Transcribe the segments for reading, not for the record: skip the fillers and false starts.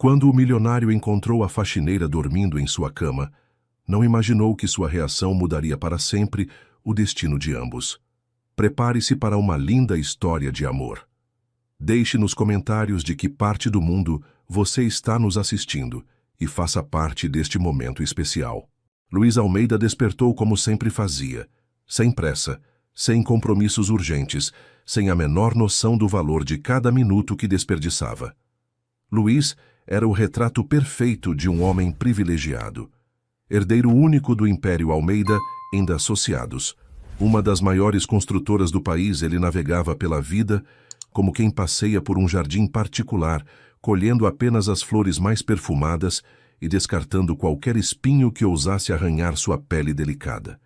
Quando o milionário encontrou a faxineira dormindo em sua cama, não imaginou que sua reação mudaria para sempre o destino de ambos. Prepare-se para uma linda história de amor. Deixe nos comentários de que parte do mundo você está nos assistindo e faça parte deste momento especial. Luiz Almeida despertou como sempre fazia, sem pressa, sem compromissos urgentes, sem a menor noção do valor de cada minuto que desperdiçava. Luiz era o retrato perfeito de um homem privilegiado. Herdeiro único do Império Almeida e da Associados, uma das maiores construtoras do país, ele navegava pela vida como quem passeia por um jardim particular, colhendo apenas as flores mais perfumadas e descartando qualquer espinho que ousasse arranhar sua pele delicada.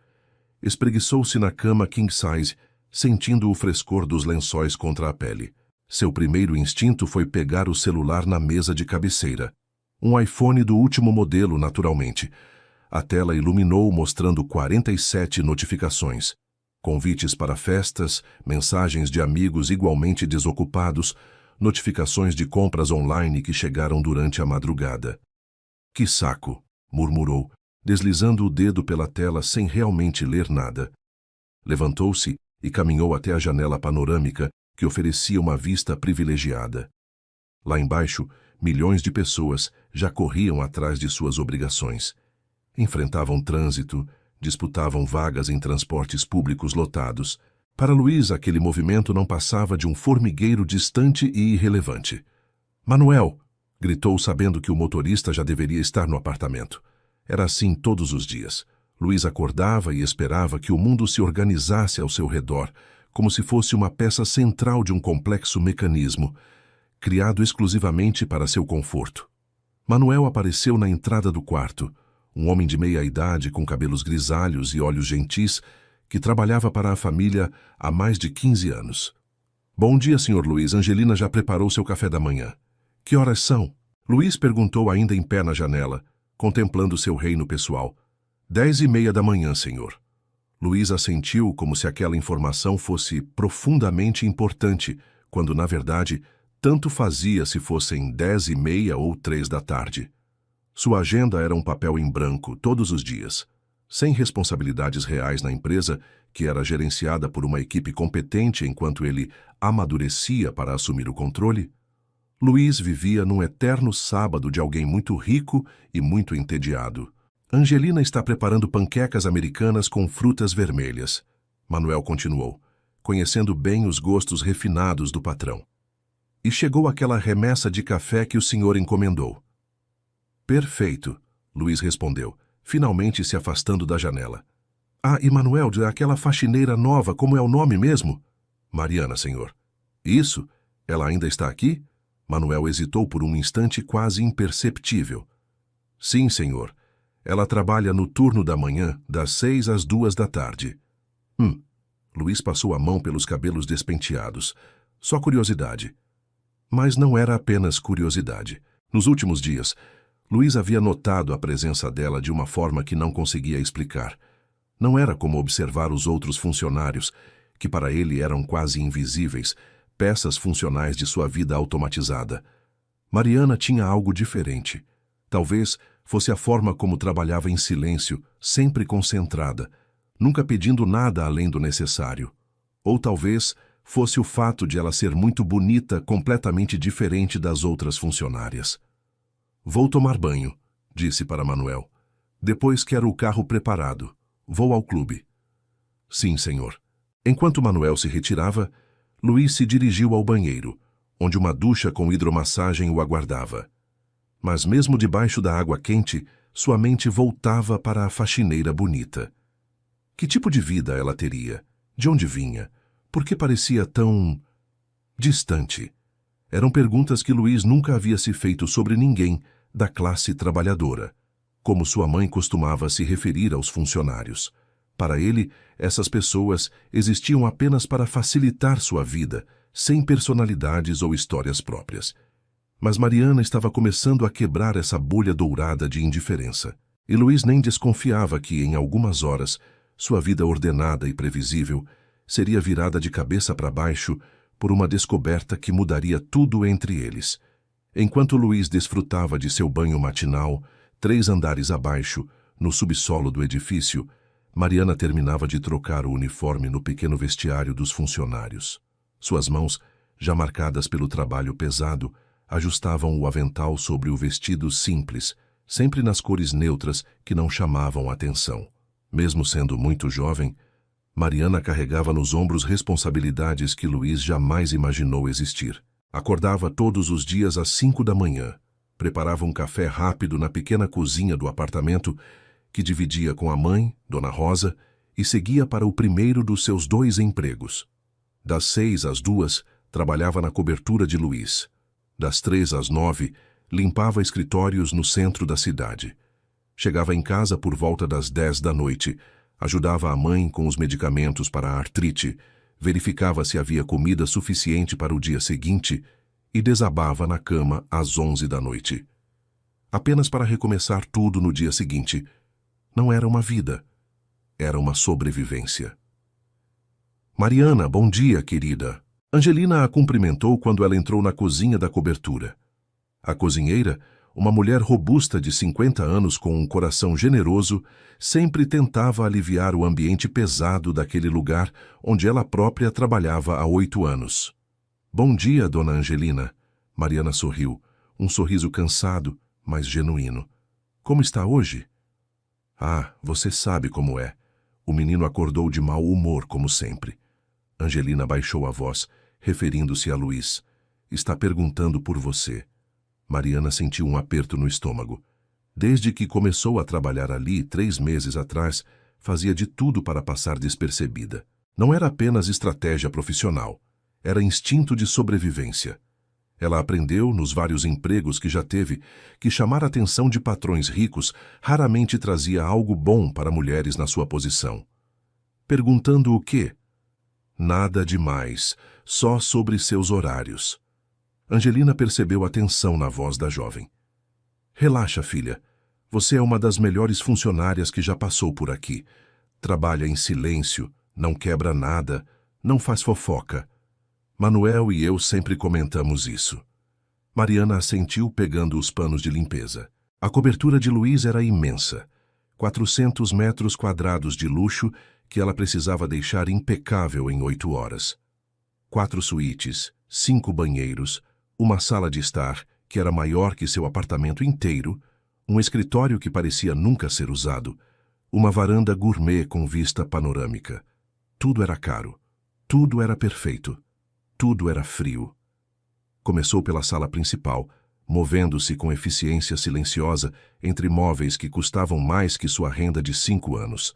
Espreguiçou-se na cama king size, sentindo o frescor dos lençóis contra a pele. Seu primeiro instinto foi pegar o celular na mesa de cabeceira. Um iPhone do último modelo, naturalmente. A tela iluminou mostrando 47 notificações. Convites para festas, mensagens de amigos igualmente desocupados, notificações de compras online que chegaram durante a madrugada. Que saco, murmurou, deslizando o dedo pela tela sem realmente ler nada. Levantou-se e caminhou até a janela panorâmica que oferecia uma vista privilegiada. Lá embaixo, milhões de pessoas já corriam atrás de suas obrigações. Enfrentavam trânsito, disputavam vagas em transportes públicos lotados. Para Luiz, aquele movimento não passava de um formigueiro distante e irrelevante. «Manuel!» gritou, sabendo que o motorista já deveria estar no apartamento. Era assim todos os dias. Luiz acordava e esperava que o mundo se organizasse ao seu redor, como se fosse uma peça central de um complexo mecanismo, criado exclusivamente para seu conforto. Manuel apareceu na entrada do quarto, um homem de meia-idade com cabelos grisalhos e olhos gentis, que trabalhava para a família há mais de 15 anos. «Bom dia, Sr. Luiz. Angelina já preparou seu café da manhã. Que horas são?» Luiz perguntou ainda em pé na janela, contemplando seu reino pessoal. 10h30 da manhã, senhor. Luiz assentiu como se aquela informação fosse profundamente importante, quando, na verdade, tanto fazia se fossem 10h30 ou 3 da tarde. Sua agenda era um papel em branco todos os dias. Sem responsabilidades reais na empresa, que era gerenciada por uma equipe competente enquanto ele amadurecia para assumir o controle, Luiz vivia num eterno sábado de alguém muito rico e muito entediado. Angelina está preparando panquecas americanas com frutas vermelhas. Manuel continuou, conhecendo bem os gostos refinados do patrão. E chegou aquela remessa de café que o senhor encomendou. Perfeito, Luiz respondeu, finalmente se afastando da janela. Ah, e Manuel, aquela faxineira nova, como é o nome mesmo? Mariana, senhor. Isso? Ela ainda está aqui? Manuel hesitou por um instante quase imperceptível. Sim, senhor. Ela trabalha no turno da manhã, das 6 às 2 da tarde. Luiz passou a mão pelos cabelos despenteados. Só curiosidade. Mas não era apenas curiosidade. Nos últimos dias, Luiz havia notado a presença dela de uma forma que não conseguia explicar. Não era como observar os outros funcionários, que para ele eram quase invisíveis, peças funcionais de sua vida automatizada. Mariana tinha algo diferente. Talvez fosse a forma como trabalhava em silêncio, sempre concentrada, nunca pedindo nada além do necessário. Ou talvez fosse o fato de ela ser muito bonita, completamente diferente das outras funcionárias. Vou tomar banho, disse para Manuel. Depois quero o carro preparado. Vou ao clube. Sim, senhor. Enquanto Manuel se retirava, Luiz se dirigiu ao banheiro, onde uma ducha com hidromassagem o aguardava. Mas mesmo debaixo da água quente, sua mente voltava para a faxineira bonita. Que tipo de vida ela teria? De onde vinha? Por que parecia tão distante? Eram perguntas que Luiz nunca havia se feito sobre ninguém da classe trabalhadora, como sua mãe costumava se referir aos funcionários. Para ele, essas pessoas existiam apenas para facilitar sua vida, sem personalidades ou histórias próprias. Mas Mariana estava começando a quebrar essa bolha dourada de indiferença. E Luiz nem desconfiava que, em algumas horas, sua vida ordenada e previsível seria virada de cabeça para baixo por uma descoberta que mudaria tudo entre eles. Enquanto Luiz desfrutava de seu banho matinal, 3 andares abaixo, no subsolo do edifício, Mariana terminava de trocar o uniforme no pequeno vestiário dos funcionários. Suas mãos, já marcadas pelo trabalho pesado, ajustavam o avental sobre o vestido simples, sempre nas cores neutras que não chamavam atenção. Mesmo sendo muito jovem, Mariana carregava nos ombros responsabilidades que Luiz jamais imaginou existir. Acordava todos os dias às 5 da manhã, preparava um café rápido na pequena cozinha do apartamento que dividia com a mãe, Dona Rosa, e seguia para o primeiro dos seus 2 empregos. Das 6 às 2, trabalhava na cobertura de Luiz. Das 3 às 9, limpava escritórios no centro da cidade. Chegava em casa por volta das 10 da noite, ajudava a mãe com os medicamentos para a artrite, verificava se havia comida suficiente para o dia seguinte e desabava na cama às 11 da noite. Apenas para recomeçar tudo no dia seguinte. Não era uma vida, era uma sobrevivência. Mariana, bom dia, querida. Angelina a cumprimentou quando ela entrou na cozinha da cobertura. A cozinheira, uma mulher robusta de 50 anos com um coração generoso, sempre tentava aliviar o ambiente pesado daquele lugar onde ela própria trabalhava há 8 anos. Bom dia, dona Angelina. Mariana sorriu, um sorriso cansado, mas genuíno. Como está hoje? Ah, você sabe como é. O menino acordou de mau humor, como sempre. Angelina baixou a voz, referindo-se a Luiz. Está perguntando por você. Mariana sentiu um aperto no estômago. Desde que começou a trabalhar ali 3 meses atrás, fazia de tudo para passar despercebida. Não era apenas estratégia profissional, era instinto de sobrevivência. Ela aprendeu, nos vários empregos que já teve, que chamar a atenção de patrões ricos raramente trazia algo bom para mulheres na sua posição. Perguntando o quê? Nada demais, só sobre seus horários. Angelina percebeu a tensão na voz da jovem. Relaxa, filha. Você é uma das melhores funcionárias que já passou por aqui. Trabalha em silêncio, não quebra nada, não faz fofoca. Manuel e eu sempre comentamos isso. Mariana assentiu pegando os panos de limpeza. A cobertura de Luiz era imensa. 400 metros quadrados de luxo que ela precisava deixar impecável em 8 horas. 4 suítes, 5 banheiros, uma sala de estar, que era maior que seu apartamento inteiro, um escritório que parecia nunca ser usado, uma varanda gourmet com vista panorâmica. Tudo era caro, tudo era perfeito, tudo era frio. Começou pela sala principal, movendo-se com eficiência silenciosa entre móveis que custavam mais que sua renda de 5 anos.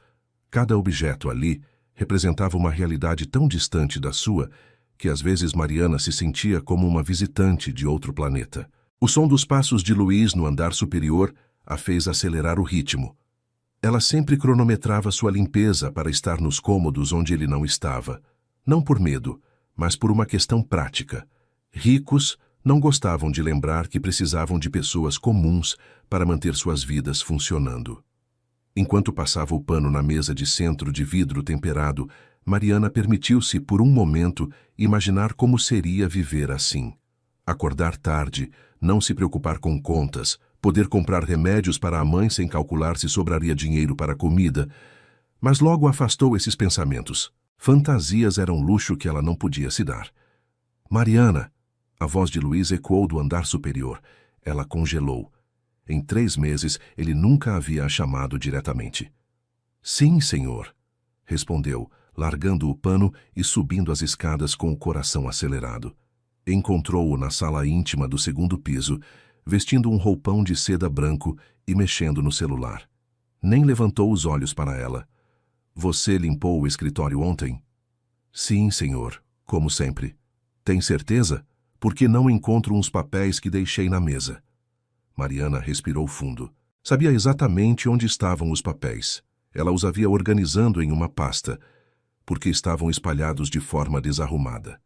Cada objeto ali representava uma realidade tão distante da sua que às vezes Mariana se sentia como uma visitante de outro planeta. O som dos passos de Luiz no andar superior a fez acelerar o ritmo. Ela sempre cronometrava sua limpeza para estar nos cômodos onde ele não estava. Não por medo, mas por uma questão prática. Ricos não gostavam de lembrar que precisavam de pessoas comuns para manter suas vidas funcionando. Enquanto passava o pano na mesa de centro de vidro temperado, Mariana permitiu-se, por um momento, imaginar como seria viver assim. Acordar tarde, não se preocupar com contas, poder comprar remédios para a mãe sem calcular se sobraria dinheiro para a comida. Mas logo afastou esses pensamentos. Fantasias eram luxo que ela não podia se dar. Mariana! A voz de Luiz ecoou do andar superior. Ela congelou. Em 3 meses, ele nunca havia a chamado diretamente. Sim, senhor, respondeu, largando o pano e subindo as escadas com o coração acelerado. Encontrou-o na sala íntima do 2º piso, vestindo um roupão de seda branco e mexendo no celular. Nem levantou os olhos para ela. Você limpou o escritório ontem? Sim, senhor, como sempre. Tem certeza? Porque não encontro uns papéis que deixei na mesa. Mariana respirou fundo. Sabia exatamente onde estavam os papéis. Ela os havia organizando em uma pasta, porque estavam espalhados de forma desarrumada.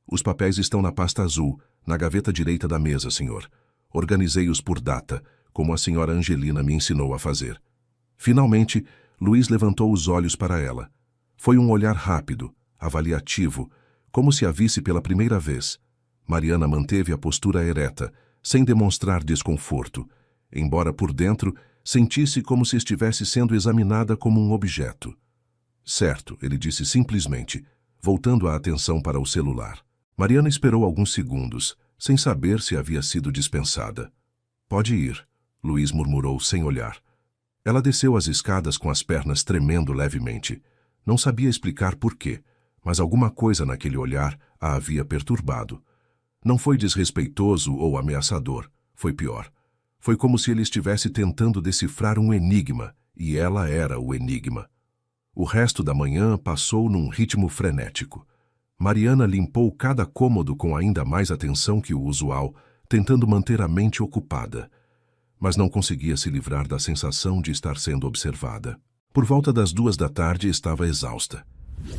Os papéis estão na pasta azul, na gaveta direita da mesa, senhor. Organizei-os por data, como a senhora Angelina me ensinou a fazer. Finalmente, Luiz levantou os olhos para ela. Foi um olhar rápido, avaliativo, como se a visse pela primeira vez. Mariana manteve a postura ereta, sem demonstrar desconforto, embora por dentro sentisse como se estivesse sendo examinada como um objeto. Certo, ele disse simplesmente, voltando a atenção para o celular. Mariana esperou alguns segundos, sem saber se havia sido dispensada. Pode ir, Luiz murmurou sem olhar. Ela desceu as escadas com as pernas tremendo levemente. Não sabia explicar por quê, mas alguma coisa naquele olhar a havia perturbado. Não foi desrespeitoso ou ameaçador, foi pior. Foi como se ele estivesse tentando decifrar um enigma, e ela era o enigma. O resto da manhã passou num ritmo frenético. Mariana limpou cada cômodo com ainda mais atenção que o usual, tentando manter a mente ocupada. Mas não conseguia se livrar da sensação de estar sendo observada. Por volta das 2 da tarde estava exausta.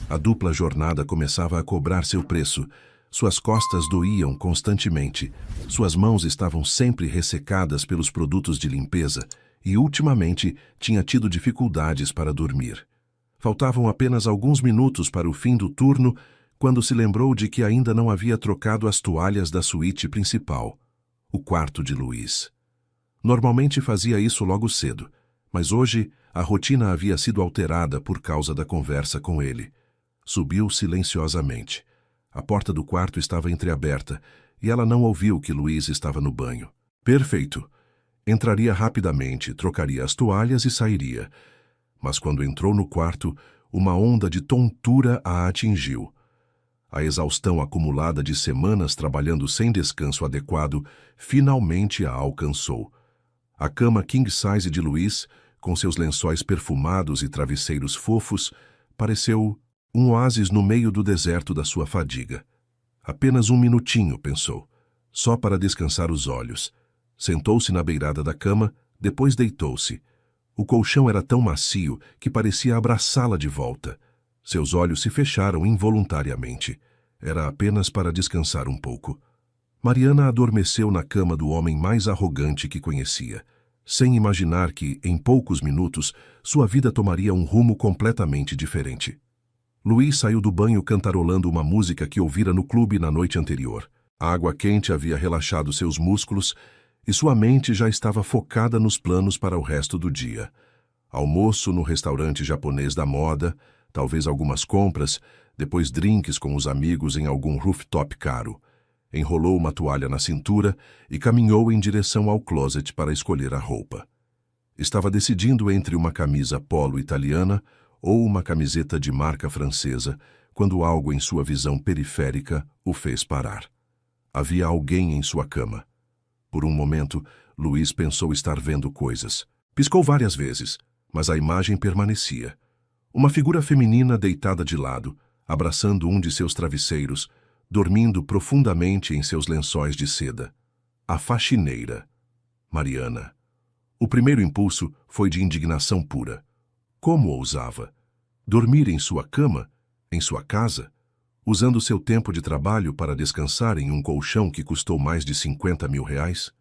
A dupla jornada começava a cobrar seu preço. Suas costas doíam constantemente, suas mãos estavam sempre ressecadas pelos produtos de limpeza e, ultimamente, tinha tido dificuldades para dormir. Faltavam apenas alguns minutos para o fim do turno, quando se lembrou de que ainda não havia trocado as toalhas da suíte principal, o quarto de Luiz. Normalmente fazia isso logo cedo, mas hoje a rotina havia sido alterada por causa da conversa com ele. Subiu silenciosamente. A porta do quarto estava entreaberta e ela não ouviu que Luiz estava no banho. Perfeito. Entraria rapidamente, trocaria as toalhas e sairia. Mas quando entrou no quarto, uma onda de tontura a atingiu. A exaustão acumulada de semanas trabalhando sem descanso adequado finalmente a alcançou. A cama king size de Luiz, com seus lençóis perfumados e travesseiros fofos, pareceu um oásis no meio do deserto da sua fadiga. Apenas um minutinho, pensou, só para descansar os olhos. Sentou-se na beirada da cama, depois deitou-se. O colchão era tão macio que parecia abraçá-la de volta. Seus olhos se fecharam involuntariamente. Era apenas para descansar um pouco. Mariana adormeceu na cama do homem mais arrogante que conhecia, sem imaginar que, em poucos minutos, sua vida tomaria um rumo completamente diferente. Luiz saiu do banho cantarolando uma música que ouvira no clube na noite anterior. A água quente havia relaxado seus músculos e sua mente já estava focada nos planos para o resto do dia. Almoço no restaurante japonês da moda, talvez algumas compras, depois drinks com os amigos em algum rooftop caro. Enrolou uma toalha na cintura e caminhou em direção ao closet para escolher a roupa. Estava decidindo entre uma camisa polo italiana ou uma camiseta de marca francesa, quando algo em sua visão periférica o fez parar. Havia alguém em sua cama. Por um momento, Luiz pensou estar vendo coisas. Piscou várias vezes, mas a imagem permanecia. Uma figura feminina deitada de lado, abraçando um de seus travesseiros, dormindo profundamente em seus lençóis de seda. A faxineira. Mariana. O primeiro impulso foi de indignação pura. Como ousava? Dormir em sua cama? Em sua casa? Usando seu tempo de trabalho para descansar em um colchão que custou mais de 50 mil reais?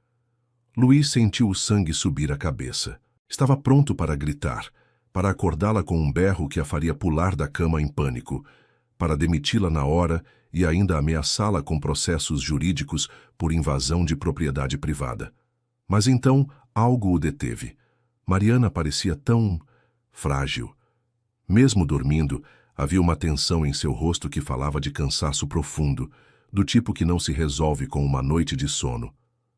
Luiz sentiu o sangue subir a cabeça. Estava pronto para gritar, para acordá-la com um berro que a faria pular da cama em pânico, para demiti-la na hora e ainda ameaçá-la com processos jurídicos por invasão de propriedade privada. Mas então algo o deteve. Mariana parecia tão frágil. Mesmo dormindo, havia uma tensão em seu rosto que falava de cansaço profundo, do tipo que não se resolve com uma noite de sono.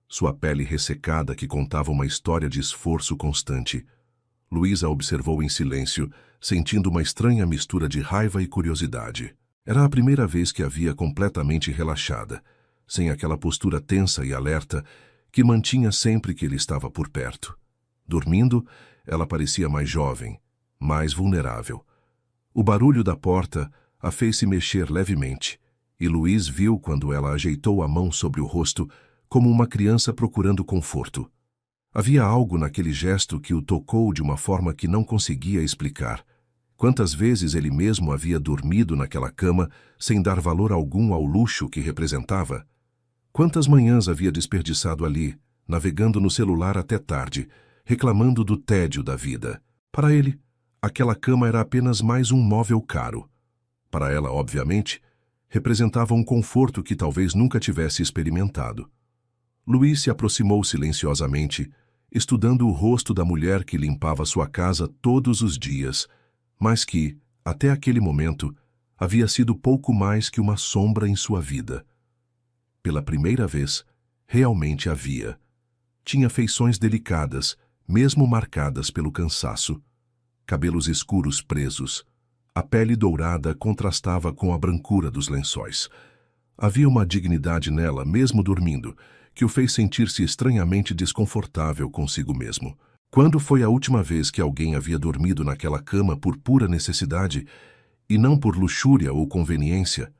Sua pele ressecada que contava uma história de esforço constante. Luiz a observou em silêncio, sentindo uma estranha mistura de raiva e curiosidade. Era a primeira vez que a via completamente relaxada, sem aquela postura tensa e alerta que mantinha sempre que ele estava por perto. Dormindo, ela parecia mais jovem, mais vulnerável. O barulho da porta a fez se mexer levemente, e Luiz viu quando ela ajeitou a mão sobre o rosto como uma criança procurando conforto. Havia algo naquele gesto que o tocou de uma forma que não conseguia explicar. Quantas vezes ele mesmo havia dormido naquela cama sem dar valor algum ao luxo que representava? Quantas manhãs havia desperdiçado ali, navegando no celular até tarde, reclamando do tédio da vida? Para ele, aquela cama era apenas mais um móvel caro. Para ela, obviamente, representava um conforto que talvez nunca tivesse experimentado. Luiz se aproximou silenciosamente, estudando o rosto da mulher que limpava sua casa todos os dias, mas que, até aquele momento, havia sido pouco mais que uma sombra em sua vida. Pela primeira vez, realmente a via. Tinha feições delicadas, mesmo marcadas pelo cansaço. Cabelos escuros presos. A pele dourada contrastava com a brancura dos lençóis. Havia uma dignidade nela, mesmo dormindo, que o fez sentir-se estranhamente desconfortável consigo mesmo. Quando foi a última vez que alguém havia dormido naquela cama por pura necessidade, e não por luxúria ou conveniência?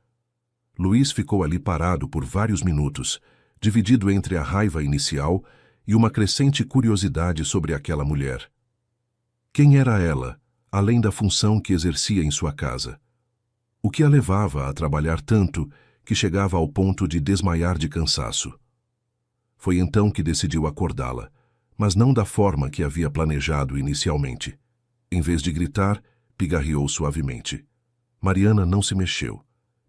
Luiz ficou ali parado por vários minutos, dividido entre a raiva inicial e uma crescente curiosidade sobre aquela mulher. Quem era ela, além da função que exercia em sua casa? O que a levava a trabalhar tanto que chegava ao ponto de desmaiar de cansaço? Foi então que decidiu acordá-la, mas não da forma que havia planejado inicialmente. Em vez de gritar, pigarreou suavemente. Mariana não se mexeu.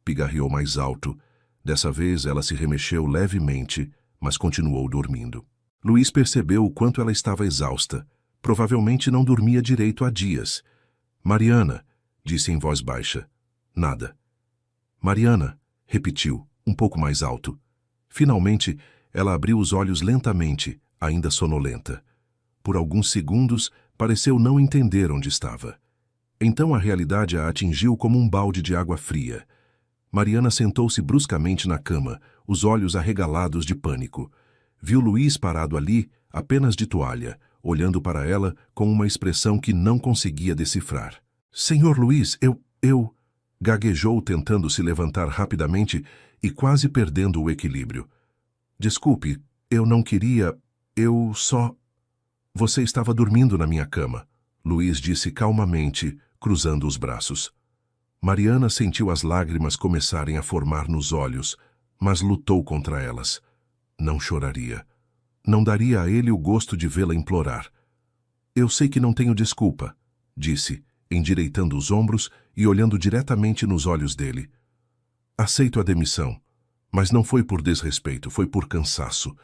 Pigarreou mais alto. Dessa vez ela se remexeu levemente, mas continuou dormindo. Luiz percebeu o quanto ela estava exausta. Provavelmente não dormia direito há dias. Mariana, disse em voz baixa. Nada. Mariana, repetiu, um pouco mais alto. Finalmente, ela abriu os olhos lentamente, ainda sonolenta. Por alguns segundos, pareceu não entender onde estava. Então a realidade a atingiu como um balde de água fria. Mariana sentou-se bruscamente na cama, os olhos arregalados de pânico. Viu Luiz parado ali, apenas de toalha, olhando para ela com uma expressão que não conseguia decifrar. Senhor Luiz, eu... Gaguejou tentando se levantar rapidamente e quase perdendo o equilíbrio. Desculpe, eu não queria... Eu só... Você estava dormindo na minha cama, Luiz disse calmamente, cruzando os braços. Mariana sentiu as lágrimas começarem a formar nos olhos, mas lutou contra elas. Não choraria. Não daria a ele o gosto de vê-la implorar. Eu sei que não tenho desculpa, disse, endireitando os ombros e olhando diretamente nos olhos dele. Aceito a demissão, mas não foi por desrespeito, foi por cansaço.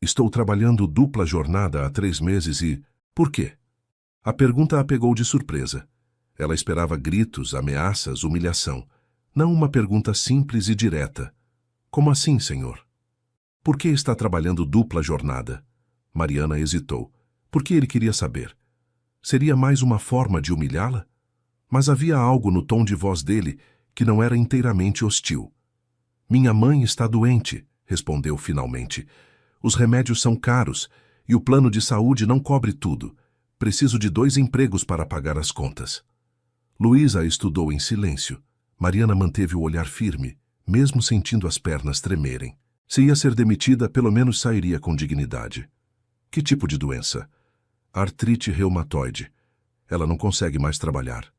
Estou trabalhando dupla jornada há 3 meses e... Por quê? A pergunta a pegou de surpresa. Ela esperava gritos, ameaças, humilhação. Não uma pergunta simples e direta. Como assim, senhor? Por que está trabalhando dupla jornada? Mariana hesitou. Por que ele queria saber? Seria mais uma forma de humilhá-la? Mas havia algo no tom de voz dele que não era inteiramente hostil. Minha mãe está doente, respondeu finalmente. Os remédios são caros e o plano de saúde não cobre tudo. Preciso de 2 empregos para pagar as contas. Luísa estudou em silêncio. Mariana manteve o olhar firme, mesmo sentindo as pernas tremerem. Se ia ser demitida, pelo menos sairia com dignidade. Que tipo de doença? Artrite reumatoide. Ela não consegue mais trabalhar.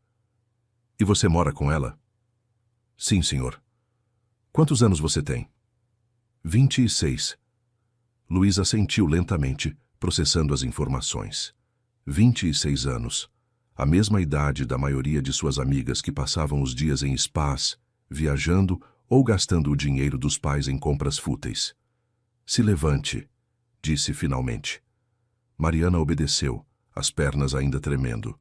E você mora com ela? Sim, senhor. Quantos anos você tem? 26. Luísa assentiu lentamente, processando as informações. 26 anos. A mesma idade da maioria de suas amigas que passavam os dias em spas, viajando ou gastando o dinheiro dos pais em compras fúteis. Se levante, disse finalmente. Mariana obedeceu, as pernas ainda tremendo.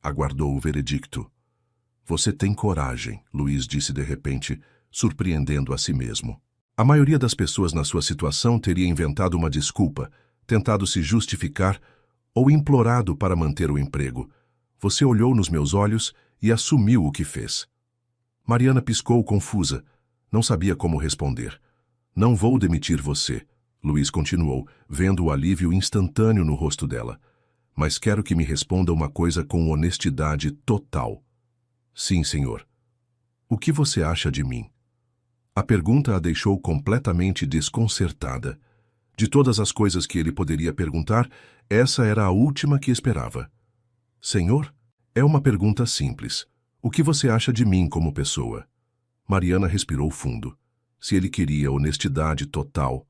Aguardou o veredicto. Você tem coragem, Luiz disse de repente, surpreendendo a si mesmo. A maioria das pessoas na sua situação teria inventado uma desculpa, tentado se justificar ou implorado para manter o emprego. Você olhou nos meus olhos e assumiu o que fez. Mariana piscou confusa. Não sabia como responder. Não vou demitir você, Luiz continuou, vendo o alívio instantâneo no rosto dela. Mas quero que me responda uma coisa com honestidade total. Sim, senhor. O que você acha de mim? A pergunta a deixou completamente desconcertada. De todas as coisas que ele poderia perguntar, essa era a última que esperava. Senhor, é uma pergunta simples. O que você acha de mim como pessoa? Mariana respirou fundo. Se ele queria honestidade total.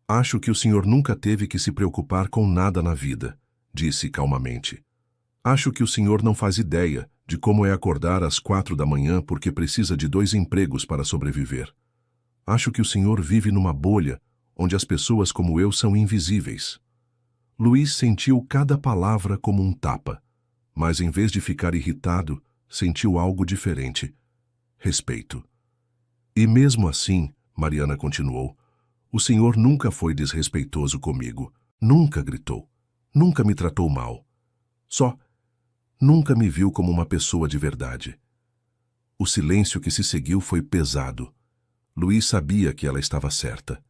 Acho que o senhor nunca teve que se preocupar com nada na vida, disse calmamente. Acho que o senhor não faz ideia de como é acordar às 4 da manhã porque precisa de 2 empregos para sobreviver. Acho que o senhor vive numa bolha onde as pessoas como eu são invisíveis. Luiz sentiu cada palavra como um tapa, mas em vez de ficar irritado, sentiu algo diferente: respeito. E mesmo assim, Mariana continuou, o senhor nunca foi desrespeitoso comigo, nunca gritou, nunca me tratou mal. Só nunca me viu como uma pessoa de verdade. O silêncio que se seguiu foi pesado. Luiz sabia que ela estava certa.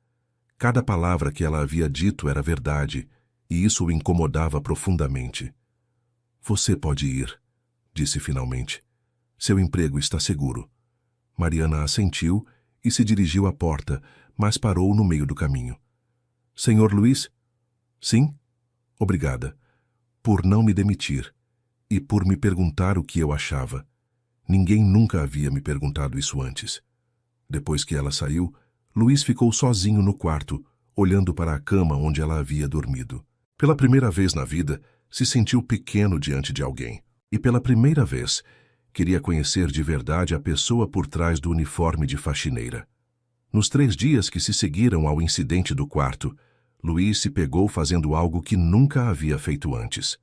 Cada palavra que ela havia dito era verdade, e isso o incomodava profundamente. Você pode ir, disse finalmente. Seu emprego está seguro. Mariana assentiu e se dirigiu à porta, mas parou no meio do caminho. Senhor Luiz? Sim? Obrigada. Por não me demitir e por me perguntar o que eu achava. Ninguém nunca havia me perguntado isso antes. Depois que ela saiu, Luiz ficou sozinho no quarto, olhando para a cama onde ela havia dormido. Pela primeira vez na vida, se sentiu pequeno diante de alguém. E pela primeira vez, queria conhecer de verdade a pessoa por trás do uniforme de faxineira. Nos 3 dias que se seguiram ao incidente do quarto, Luiz se pegou fazendo algo que nunca havia feito antes,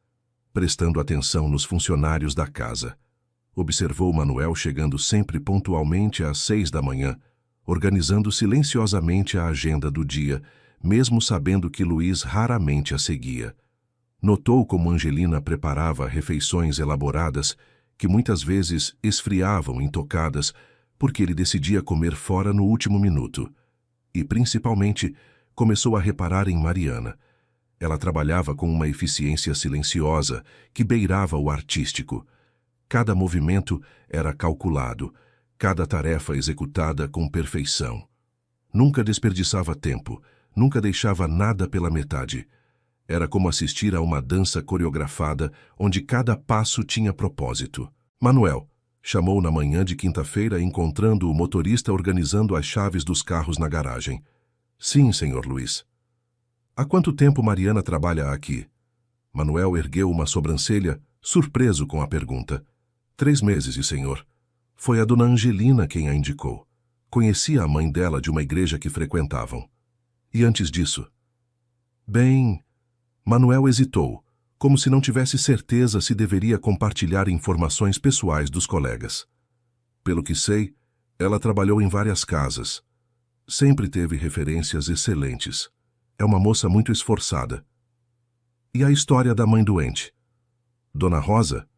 prestando atenção nos funcionários da casa. Observou Manuel chegando sempre pontualmente às 6 da manhã, organizando silenciosamente a agenda do dia, mesmo sabendo que Luiz raramente a seguia. Notou como Angelina preparava refeições elaboradas que muitas vezes esfriavam intocadas porque ele decidia comer fora no último minuto. E, principalmente, começou a reparar em Mariana. Ela trabalhava com uma eficiência silenciosa que beirava o artístico. Cada movimento era calculado, cada tarefa executada com perfeição. Nunca desperdiçava tempo, nunca deixava nada pela metade. Era como assistir a uma dança coreografada onde cada passo tinha propósito. Manuel chamou na manhã de quinta-feira, encontrando o motorista organizando as chaves dos carros na garagem. Sim, senhor Luiz. Há quanto tempo Mariana trabalha aqui? Manuel ergueu uma sobrancelha, surpreso com a pergunta. 3 meses, senhor. Foi a dona Angelina quem a indicou. Conhecia a mãe dela de uma igreja que frequentavam. E antes disso? Bem... Manuel hesitou, como se não tivesse certeza se deveria compartilhar informações pessoais dos colegas. Pelo que sei, ela trabalhou em várias casas. Sempre teve referências excelentes. É uma moça muito esforçada. E a história da mãe doente? Dona Rosa?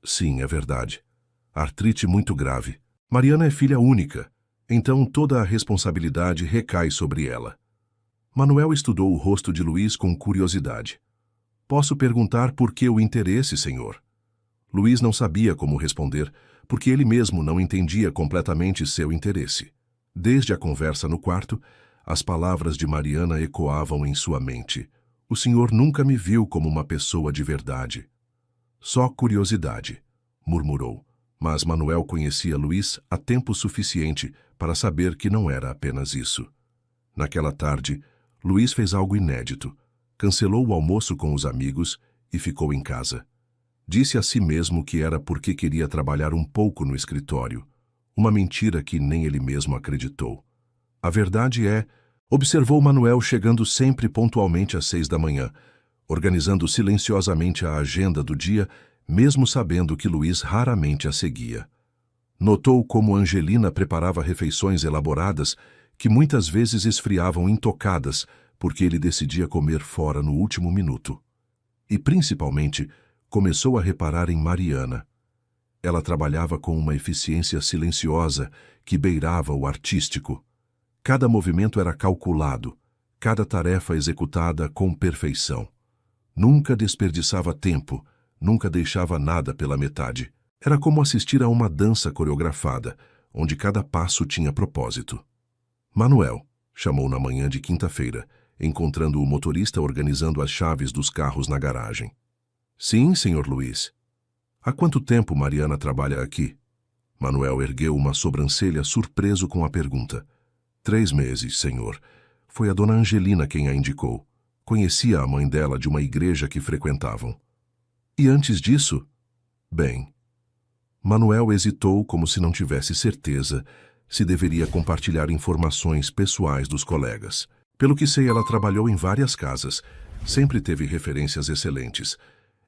Sim, é verdade. Artrite muito grave. Mariana é filha única, então toda a responsabilidade recai sobre ela. Manuel estudou o rosto de Luiz com curiosidade. Posso perguntar por que o interesse, senhor? Luiz não sabia como responder, porque ele mesmo não entendia completamente seu interesse. Desde a conversa no quarto, as palavras de Mariana ecoavam em sua mente. O senhor nunca me viu como uma pessoa de verdade. Só curiosidade, murmurou, mas Manuel conhecia Luiz há tempo suficiente para saber que não era apenas isso. Naquela tarde, Luiz fez algo inédito. Cancelou o almoço com os amigos e ficou em casa. Disse a si mesmo que era porque queria trabalhar um pouco no escritório, uma mentira que nem ele mesmo acreditou. A verdade observou Manuel chegando sempre pontualmente às 6 da manhã, organizando silenciosamente a agenda do dia, mesmo sabendo que Luiz raramente a seguia. Notou como Angelina preparava refeições elaboradas que muitas vezes esfriavam intocadas porque ele decidia comer fora no último minuto. E, principalmente, começou a reparar em Mariana. Ela trabalhava com uma eficiência silenciosa que beirava o artístico. Cada movimento era calculado, cada tarefa executada com perfeição. Nunca desperdiçava tempo, nunca deixava nada pela metade. Era como assistir a uma dança coreografada, onde cada passo tinha propósito. Manuel chamou na manhã de quinta-feira, encontrando o motorista organizando as chaves dos carros na garagem. Sim, senhor Luiz. Há quanto tempo Mariana trabalha aqui? Manuel ergueu uma sobrancelha surpreso com a pergunta. 3 meses, senhor. Foi a dona Angelina quem a indicou. Conhecia a mãe dela de uma igreja que frequentavam. E antes disso? Bem... Manuel hesitou como se não tivesse certeza se deveria compartilhar informações pessoais dos colegas. Pelo que sei, ela trabalhou em várias casas. Sempre teve referências excelentes.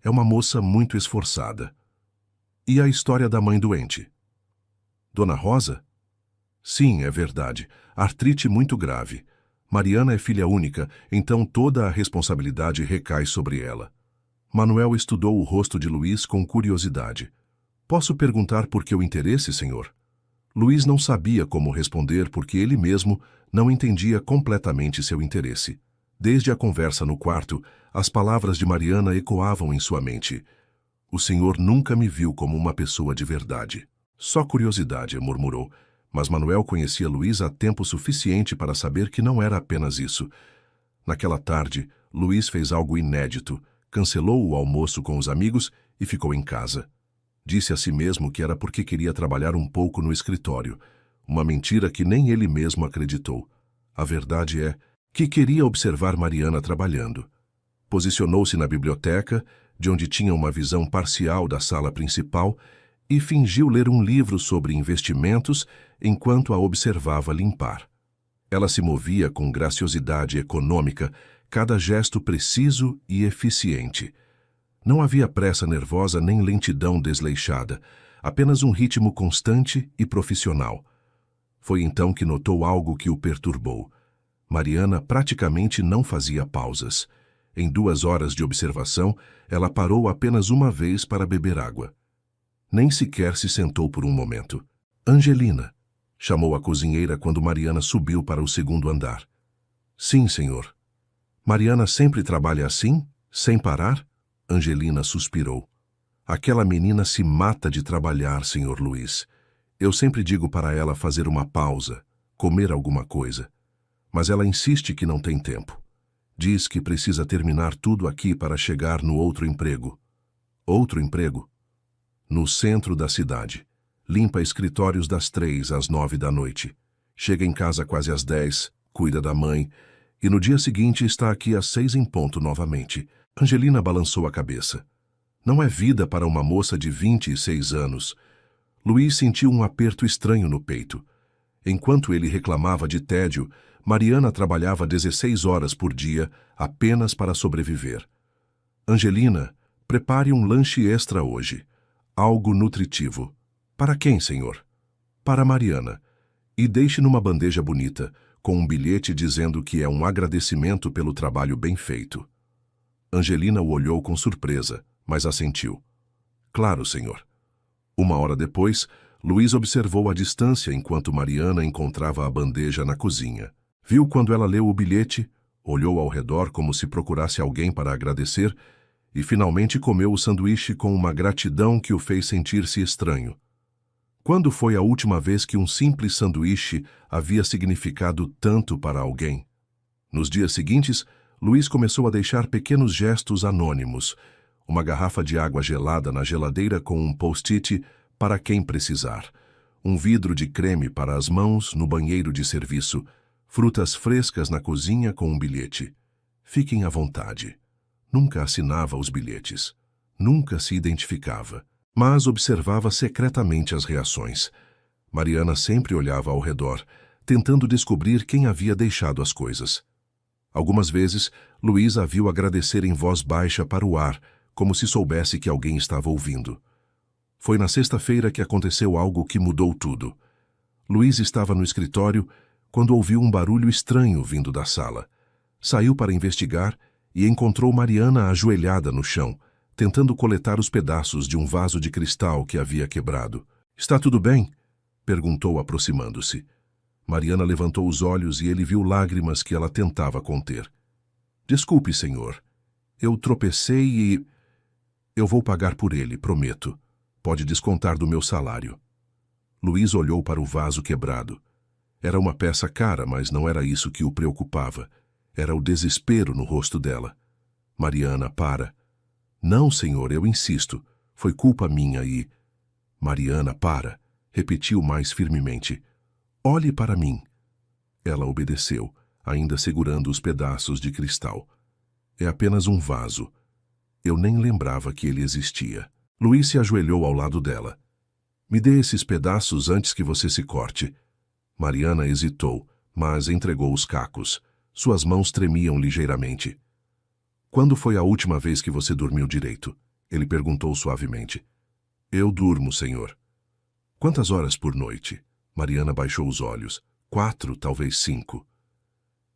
É uma moça muito esforçada. E a história da mãe doente? Dona Rosa? Sim, é verdade. Artrite muito grave. Mariana é filha única, então toda a responsabilidade recai sobre ela. Manuel estudou o rosto de Luiz com curiosidade. Posso perguntar por que o interesse, senhor? Luiz não sabia como responder porque ele mesmo não entendia completamente seu interesse. Desde a conversa no quarto, as palavras de Mariana ecoavam em sua mente. O senhor nunca me viu como uma pessoa de verdade. Só curiosidade, murmurou. Mas Manuel conhecia Luiz há tempo suficiente para saber que não era apenas isso. Naquela tarde, Luiz fez algo inédito. Cancelou o almoço com os amigos e ficou em casa. Disse a si mesmo que era porque queria trabalhar um pouco no escritório. Uma mentira que nem ele mesmo acreditou. A verdade é que queria observar Mariana trabalhando. Posicionou-se na biblioteca, de onde tinha uma visão parcial da sala principal, e fingiu ler um livro sobre investimentos enquanto a observava limpar. Ela se movia com graciosidade econômica, cada gesto preciso e eficiente. Não havia pressa nervosa nem lentidão desleixada, apenas um ritmo constante e profissional. Foi então que notou algo que o perturbou. Mariana praticamente não fazia pausas. Em 2 horas de observação, ela parou apenas uma vez para beber água. Nem sequer se sentou por um momento. Angelina, chamou a cozinheira quando Mariana subiu para o 2º andar. Sim, senhor. Mariana sempre trabalha assim, sem parar? Angelina suspirou. Aquela menina se mata de trabalhar, senhor Luiz. Eu sempre digo para ela fazer uma pausa, comer alguma coisa. Mas ela insiste que não tem tempo. Diz que precisa terminar tudo aqui para chegar no outro emprego. Outro emprego? No centro da cidade. Limpa escritórios das 3 às 9 da noite. Chega em casa quase às 10, cuida da mãe, e no dia seguinte está aqui às 6 em ponto novamente. Angelina balançou a cabeça. Não é vida para uma moça de 26 anos. Luiz sentiu um aperto estranho no peito. Enquanto ele reclamava de tédio, Mariana trabalhava 16 horas por dia apenas para sobreviver. Angelina, prepare um lanche extra hoje. Algo nutritivo. Para quem, senhor? Para Mariana. E deixe numa bandeja bonita, com um bilhete dizendo que é um agradecimento pelo trabalho bem feito. Angelina o olhou com surpresa, mas assentiu. Claro, senhor. 1 hora depois, Luiz observou a distância enquanto Mariana encontrava a bandeja na cozinha. Viu quando ela leu o bilhete, olhou ao redor como se procurasse alguém para agradecer e finalmente comeu o sanduíche com uma gratidão que o fez sentir-se estranho. Quando foi a última vez que um simples sanduíche havia significado tanto para alguém? Nos dias seguintes, Luiz começou a deixar pequenos gestos anônimos. Uma garrafa de água gelada na geladeira com um post-it para quem precisar. Um vidro de creme para as mãos no banheiro de serviço. Frutas frescas na cozinha com um bilhete. Fiquem à vontade. Nunca assinava os bilhetes. Nunca se identificava. Mas observava secretamente as reações. Mariana sempre olhava ao redor, tentando descobrir quem havia deixado as coisas. Algumas vezes, Luiz a viu agradecer em voz baixa para o ar, como se soubesse que alguém estava ouvindo. Foi na sexta-feira que aconteceu algo que mudou tudo. Luiz estava no escritório quando ouviu um barulho estranho vindo da sala. Saiu para investigar e encontrou Mariana ajoelhada no chão, tentando coletar os pedaços de um vaso de cristal que havia quebrado. Está tudo bem? Perguntou aproximando-se. Mariana levantou os olhos e ele viu lágrimas que ela tentava conter. Desculpe, senhor. Eu tropecei e... Eu vou pagar por ele, prometo. Pode descontar do meu salário. Luiz olhou para o vaso quebrado. Era uma peça cara, mas não era isso que o preocupava. Era o desespero no rosto dela. Mariana, para. Não, senhor, eu insisto. Foi culpa minha e... Mariana, para. Repetiu mais firmemente. Olhe para mim. Ela obedeceu, ainda segurando os pedaços de cristal. É apenas um vaso. Eu nem lembrava que ele existia. Luiz se ajoelhou ao lado dela. Me dê esses pedaços antes que você se corte. Mariana hesitou, mas entregou os cacos. Suas mãos tremiam ligeiramente. Quando foi a última vez que você dormiu direito? Ele perguntou suavemente. Eu durmo, senhor. Quantas horas por noite? Mariana baixou os olhos. 4, talvez 5.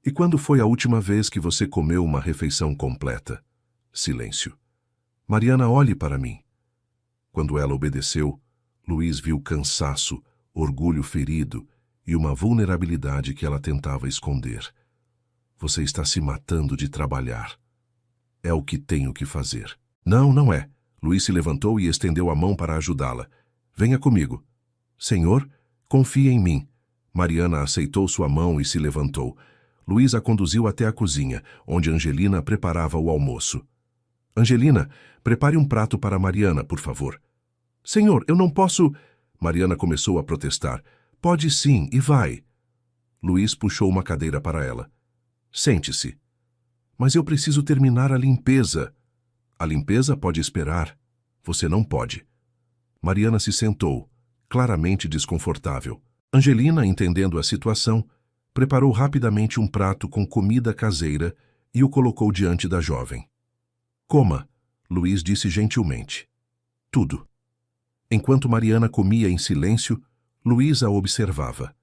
E quando foi a última vez que você comeu uma refeição completa? Silêncio. Mariana, olhe para mim. Quando ela obedeceu, Luiz viu cansaço, orgulho ferido e uma vulnerabilidade que ela tentava esconder. Você está se matando de trabalhar. É o que tenho que fazer. Não, não é. Luiz se levantou e estendeu a mão para ajudá-la. Venha comigo. Senhor, confie em mim. Mariana aceitou sua mão e se levantou. Luiz a conduziu até a cozinha, onde Angelina preparava o almoço. Angelina, prepare um prato para Mariana, por favor. Senhor, eu não posso... Mariana começou a protestar. Pode sim, e vai. Luiz puxou uma cadeira para ela. Sente-se. Mas eu preciso terminar a limpeza. A limpeza pode esperar. Você não pode. Mariana se sentou, claramente desconfortável. Angelina, entendendo a situação, preparou rapidamente um prato com comida caseira e o colocou diante da jovem. Coma, Luiz disse gentilmente. Tudo. Enquanto Mariana comia em silêncio, Luiz a observava.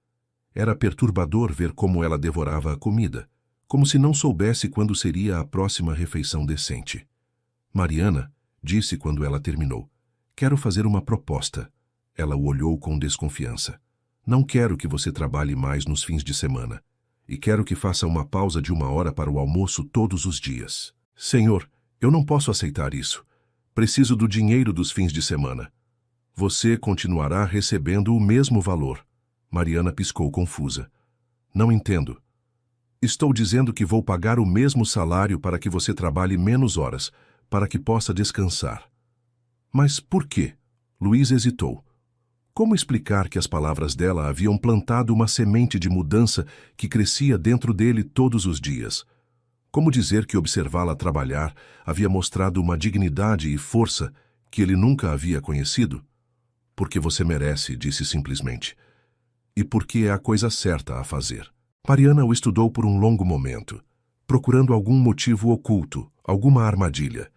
Era perturbador ver como ela devorava a comida, como se não soubesse quando seria a próxima refeição decente. Mariana, disse quando ela terminou, quero fazer uma proposta. Ela o olhou com desconfiança. Não quero que você trabalhe mais nos fins de semana. E quero que faça uma pausa de 1 hora para o almoço todos os dias. Senhor, eu não posso aceitar isso. Preciso do dinheiro dos fins de semana. Você continuará recebendo o mesmo valor. Mariana piscou confusa. Não entendo. Estou dizendo que vou pagar o mesmo salário para que você trabalhe menos horas, para que possa descansar. Mas por quê? Luiz hesitou. Como explicar que as palavras dela haviam plantado uma semente de mudança que crescia dentro dele todos os dias? Como dizer que observá-la trabalhar havia mostrado uma dignidade e força que ele nunca havia conhecido? Porque você merece, disse simplesmente. E porque é a coisa certa a fazer. Mariana o estudou por um longo momento, procurando algum motivo oculto, alguma armadilha.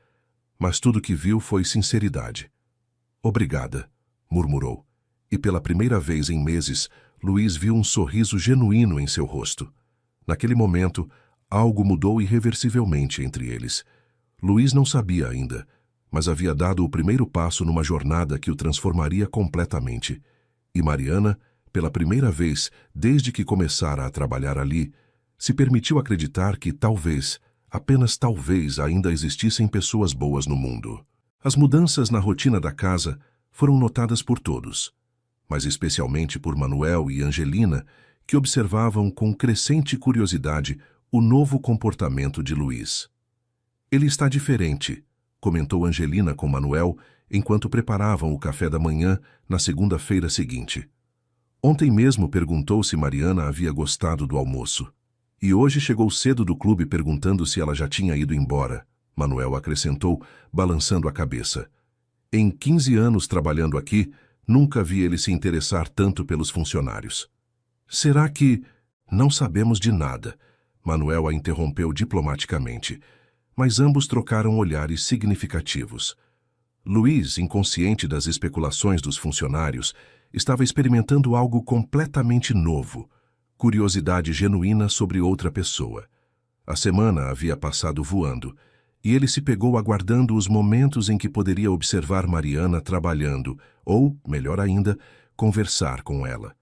Mas tudo que viu foi sinceridade. Obrigada, murmurou. E pela primeira vez em meses, Luiz viu um sorriso genuíno em seu rosto. Naquele momento, algo mudou irreversivelmente entre eles. Luiz não sabia ainda, mas havia dado o primeiro passo numa jornada que o transformaria completamente. E Mariana, pela primeira vez desde que começara a trabalhar ali, se permitiu acreditar que talvez, apenas talvez, ainda existissem pessoas boas no mundo. As mudanças na rotina da casa foram notadas por todos, mas especialmente por Manuel e Angelina, que observavam com crescente curiosidade o novo comportamento de Luiz. Ele está diferente, comentou Angelina com Manuel enquanto preparavam o café da manhã na segunda-feira seguinte. Ontem mesmo perguntou se Mariana havia gostado do almoço. E hoje chegou cedo do clube perguntando se ela já tinha ido embora. Manuel acrescentou, balançando a cabeça. Em 15 anos trabalhando aqui, nunca vi ele se interessar tanto pelos funcionários. Será que... Não sabemos de nada. Manuel a interrompeu diplomaticamente, mas ambos trocaram olhares significativos. Luiz, inconsciente das especulações dos funcionários, estava experimentando algo completamente novo, curiosidade genuína sobre outra pessoa. A semana havia passado voando, e ele se pegou aguardando os momentos em que poderia observar Mariana trabalhando, ou, melhor ainda, conversar com ela.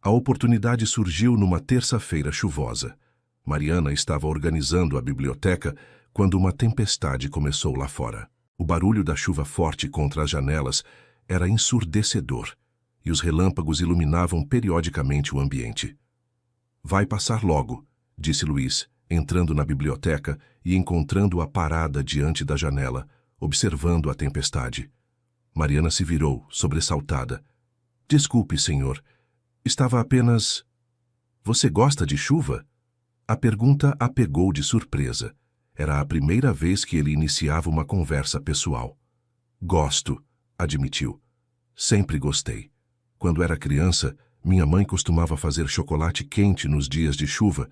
A oportunidade surgiu numa terça-feira chuvosa. Mariana estava organizando a biblioteca quando uma tempestade começou lá fora. O barulho da chuva forte contra as janelas era ensurdecedor, e os relâmpagos iluminavam periodicamente o ambiente. Vai passar logo, disse Luiz, entrando na biblioteca e encontrando-a parada diante da janela, observando a tempestade. Mariana se virou, sobressaltada. Desculpe, senhor. Estava apenas... Você gosta de chuva? A pergunta a pegou de surpresa. Era a primeira vez que ele iniciava uma conversa pessoal. Gosto, admitiu. Sempre gostei. Quando era criança, minha mãe costumava fazer chocolate quente nos dias de chuva,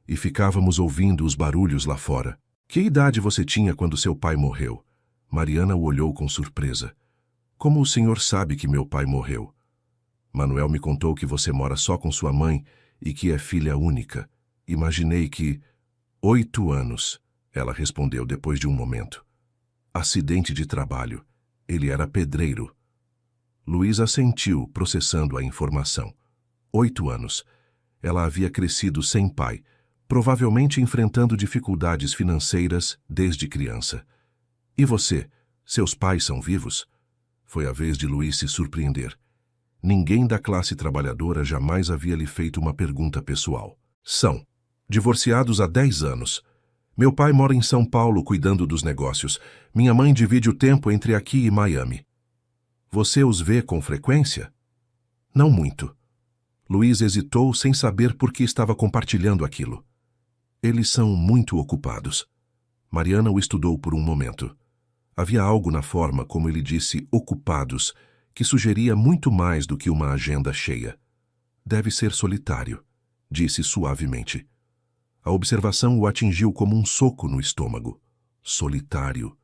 e ficávamos ouvindo os barulhos lá fora. Que idade você tinha quando seu pai morreu? Mariana o olhou com surpresa. Como o senhor sabe que meu pai morreu? Manuel me contou que você mora só com sua mãe e que é filha única. Imaginei que... 8 anos, ela respondeu depois de um momento. Acidente de trabalho. Ele era pedreiro. Luiz assentiu, processando a informação. 8 anos. Ela havia crescido sem pai, provavelmente enfrentando dificuldades financeiras desde criança. E você? Seus pais são vivos? Foi a vez de Luiz se surpreender. Ninguém da classe trabalhadora jamais havia lhe feito uma pergunta pessoal. São. Divorciados há 10 anos. Meu pai mora em São Paulo cuidando dos negócios. Minha mãe divide o tempo entre aqui e Miami. Você os vê com frequência? Não muito. Luiz hesitou sem saber por que estava compartilhando aquilo. Eles são muito ocupados. Mariana o estudou por um momento. Havia algo na forma como ele disse ocupados, que sugeria muito mais do que uma agenda cheia. Deve ser solitário, disse suavemente. A observação o atingiu como um soco no estômago. Solitário.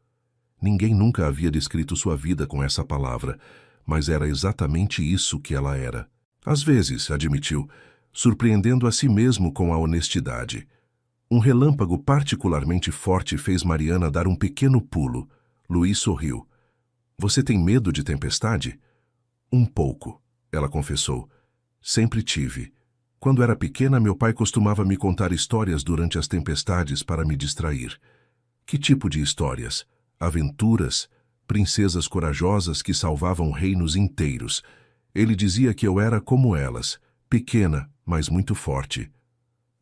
Ninguém nunca havia descrito sua vida com essa palavra, mas era exatamente isso que ela era. Às vezes, admitiu, surpreendendo a si mesmo com a honestidade. Um relâmpago particularmente forte fez Mariana dar um pequeno pulo. Luiz sorriu. Você tem medo de tempestade? Um pouco, ela confessou. Sempre tive. Quando era pequena, meu pai costumava me contar histórias durante as tempestades para me distrair. Que tipo de histórias? Aventuras? Princesas corajosas que salvavam reinos inteiros. Ele dizia que eu era como elas, pequena, mas muito forte.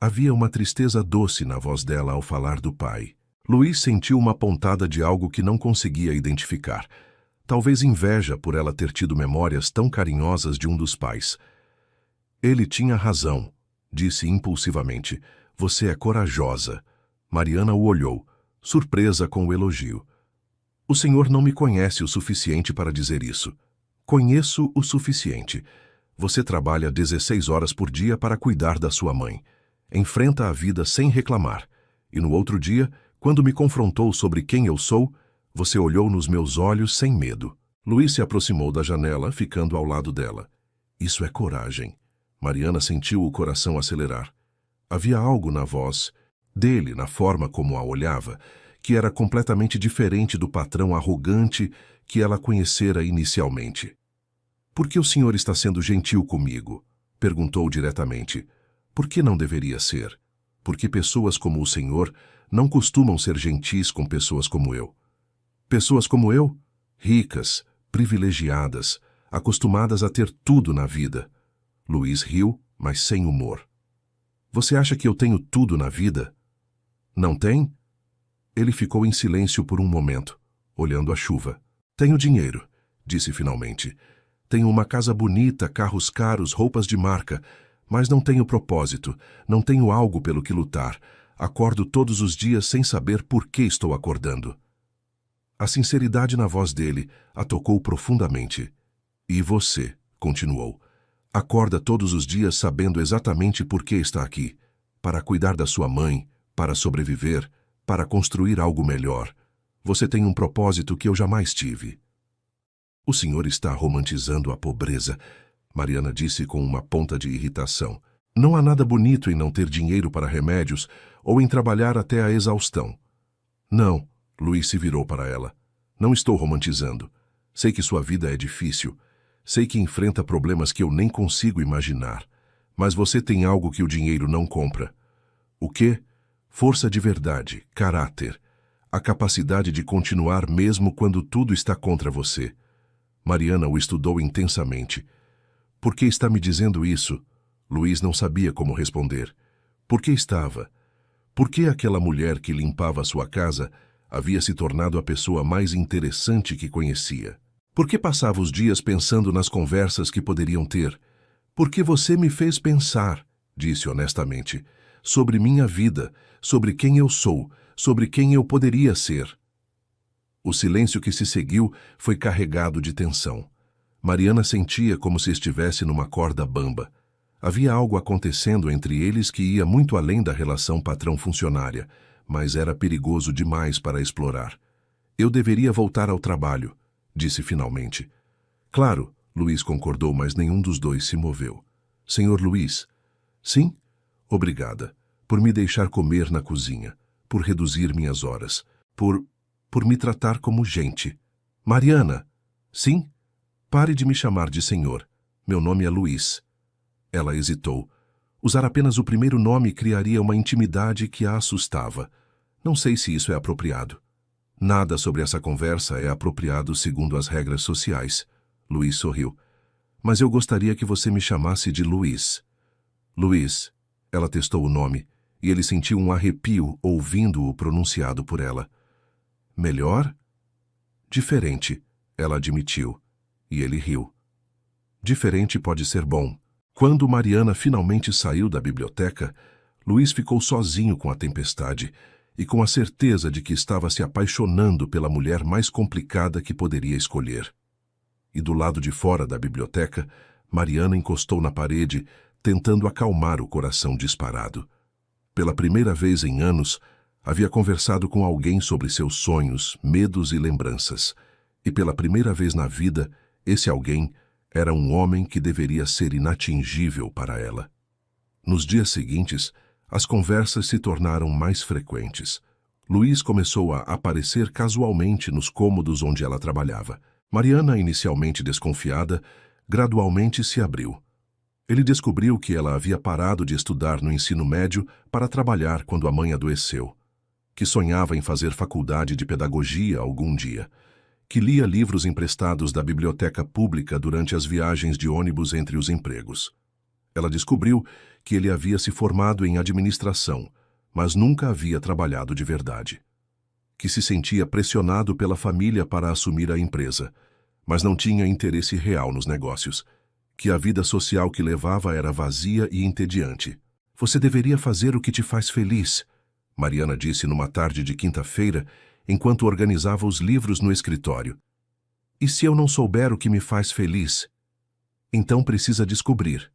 Havia uma tristeza doce na voz dela ao falar do pai. Luiz sentiu uma pontada de algo que não conseguia identificar. Talvez inveja por ela ter tido memórias tão carinhosas de um dos pais. Ele tinha razão, disse impulsivamente. Você é corajosa. Mariana o olhou, surpresa com o elogio. O senhor não me conhece o suficiente para dizer isso. Conheço o suficiente. Você trabalha 16 horas por dia para cuidar da sua mãe. Enfrenta a vida sem reclamar. E no outro dia, quando me confrontou sobre quem eu sou, você olhou nos meus olhos sem medo. Luiz se aproximou da janela, ficando ao lado dela. Isso é coragem. Mariana sentiu o coração acelerar. Havia algo na voz dele, na forma como a olhava, que era completamente diferente do patrão arrogante que ela conhecera inicialmente. Por que o senhor está sendo gentil comigo? Perguntou diretamente. Por que não deveria ser? Porque pessoas como o senhor não costumam ser gentis com pessoas como eu. Pessoas como eu? Ricas, privilegiadas, acostumadas a ter tudo na vida. Luiz riu, mas sem humor. Você acha que eu tenho tudo na vida? Não tem? Ele ficou em silêncio por um momento, olhando a chuva. Tenho dinheiro, disse finalmente. Tenho uma casa bonita, carros caros, roupas de marca, mas não tenho propósito, não tenho algo pelo que lutar. Acordo todos os dias sem saber por que estou acordando. A sinceridade na voz dele a tocou profundamente. E você, continuou, acorda todos os dias sabendo exatamente por que está aqui. Para cuidar da sua mãe, para sobreviver, para construir algo melhor. Você tem um propósito que eu jamais tive. O senhor está romantizando a pobreza, Mariana disse com uma ponta de irritação. Não há nada bonito em não ter dinheiro para remédios ou em trabalhar até a exaustão. Não, Luiz se virou para ela. Não estou romantizando. Sei que sua vida é difícil. Sei que enfrenta problemas que eu nem consigo imaginar. Mas você tem algo que o dinheiro não compra. O quê? Força de verdade, caráter. A capacidade de continuar mesmo quando tudo está contra você. Mariana o estudou intensamente. Por que está me dizendo isso? Luiz não sabia como responder. Por que estava? Por que aquela mulher que limpava a sua casa havia se tornado a pessoa mais interessante que conhecia? Por que passava os dias pensando nas conversas que poderiam ter? Porque você me fez pensar, disse honestamente, sobre minha vida, sobre quem eu sou, sobre quem eu poderia ser. O silêncio que se seguiu foi carregado de tensão. Mariana sentia como se estivesse numa corda bamba. Havia algo acontecendo entre eles que ia muito além da relação patrão-funcionária, mas era perigoso demais para explorar. Eu deveria voltar ao trabalho, disse finalmente. Claro, Luiz concordou, mas nenhum dos dois se moveu. Senhor Luiz? Sim? Obrigada. Por me deixar comer na cozinha, por reduzir minhas horas, por me tratar como gente. Mariana? Sim? Pare de me chamar de senhor. Meu nome é Luiz. Ela hesitou. Usar apenas o primeiro nome criaria uma intimidade que a assustava. Não sei se isso é apropriado. Nada sobre essa conversa é apropriado segundo as regras sociais. Luiz sorriu. Mas eu gostaria que você me chamasse de Luiz. Luiz. Ela testou o nome, e ele sentiu um arrepio ouvindo-o pronunciado por ela. Melhor? Diferente, ela admitiu, e ele riu. Diferente pode ser bom. Quando Mariana finalmente saiu da biblioteca, Luiz ficou sozinho com a tempestade e com a certeza de que estava se apaixonando pela mulher mais complicada que poderia escolher. E do lado de fora da biblioteca, Mariana encostou na parede, tentando acalmar o coração disparado. Pela primeira vez em anos, havia conversado com alguém sobre seus sonhos, medos e lembranças. E pela primeira vez na vida, esse alguém era um homem que deveria ser inatingível para ela. Nos dias seguintes, as conversas se tornaram mais frequentes. Luiz começou a aparecer casualmente nos cômodos onde ela trabalhava. Mariana, inicialmente desconfiada, gradualmente se abriu. Ele descobriu que ela havia parado de estudar no ensino médio para trabalhar quando a mãe adoeceu, que sonhava em fazer faculdade de pedagogia algum dia, que lia livros emprestados da biblioteca pública durante as viagens de ônibus entre os empregos. Ela descobriu que ele havia se formado em administração, mas nunca havia trabalhado de verdade. Que se sentia pressionado pela família para assumir a empresa, mas não tinha interesse real nos negócios. Que a vida social que levava era vazia e entediante. Você deveria fazer o que te faz feliz, Mariana disse numa tarde de quinta-feira, enquanto organizava os livros no escritório. E se eu não souber o que me faz feliz? Então precisa descobrir.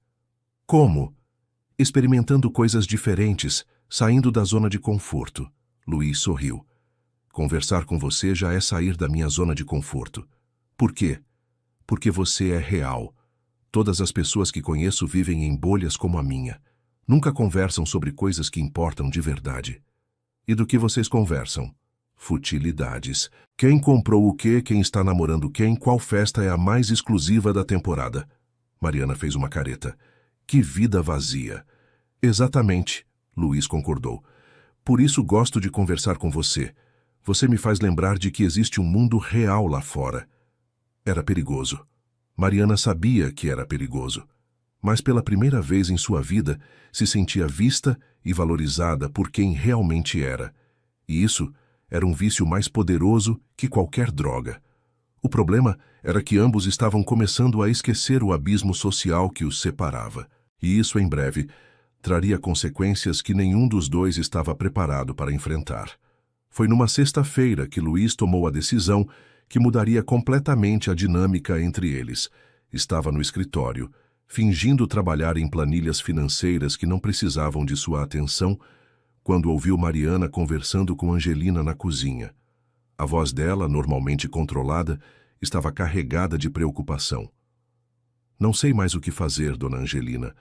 Como? Experimentando coisas diferentes, saindo da zona de conforto. Luiz sorriu. Conversar com você já é sair da minha zona de conforto. Por quê? Porque você é real. Todas as pessoas que conheço vivem em bolhas como a minha. Nunca conversam sobre coisas que importam de verdade. E do que vocês conversam? Futilidades. Quem comprou o quê, quem está namorando quem, qual festa é a mais exclusiva da temporada? Mariana fez uma careta. Que vida vazia. Exatamente, Luiz concordou. Por isso gosto de conversar com você. Você me faz lembrar de que existe um mundo real lá fora. Era perigoso. Mariana sabia que era perigoso. Mas pela primeira vez em sua vida, se sentia vista e valorizada por quem realmente era. E isso era um vício mais poderoso que qualquer droga. O problema era que ambos estavam começando a esquecer o abismo social que os separava. E isso, em breve, traria consequências que nenhum dos dois estava preparado para enfrentar. Foi numa sexta-feira que Luiz tomou a decisão que mudaria completamente a dinâmica entre eles. Estava no escritório, fingindo trabalhar em planilhas financeiras que não precisavam de sua atenção, quando ouviu Mariana conversando com Angelina na cozinha. A voz dela, normalmente controlada, estava carregada de preocupação. Não sei mais o que fazer, dona Angelina.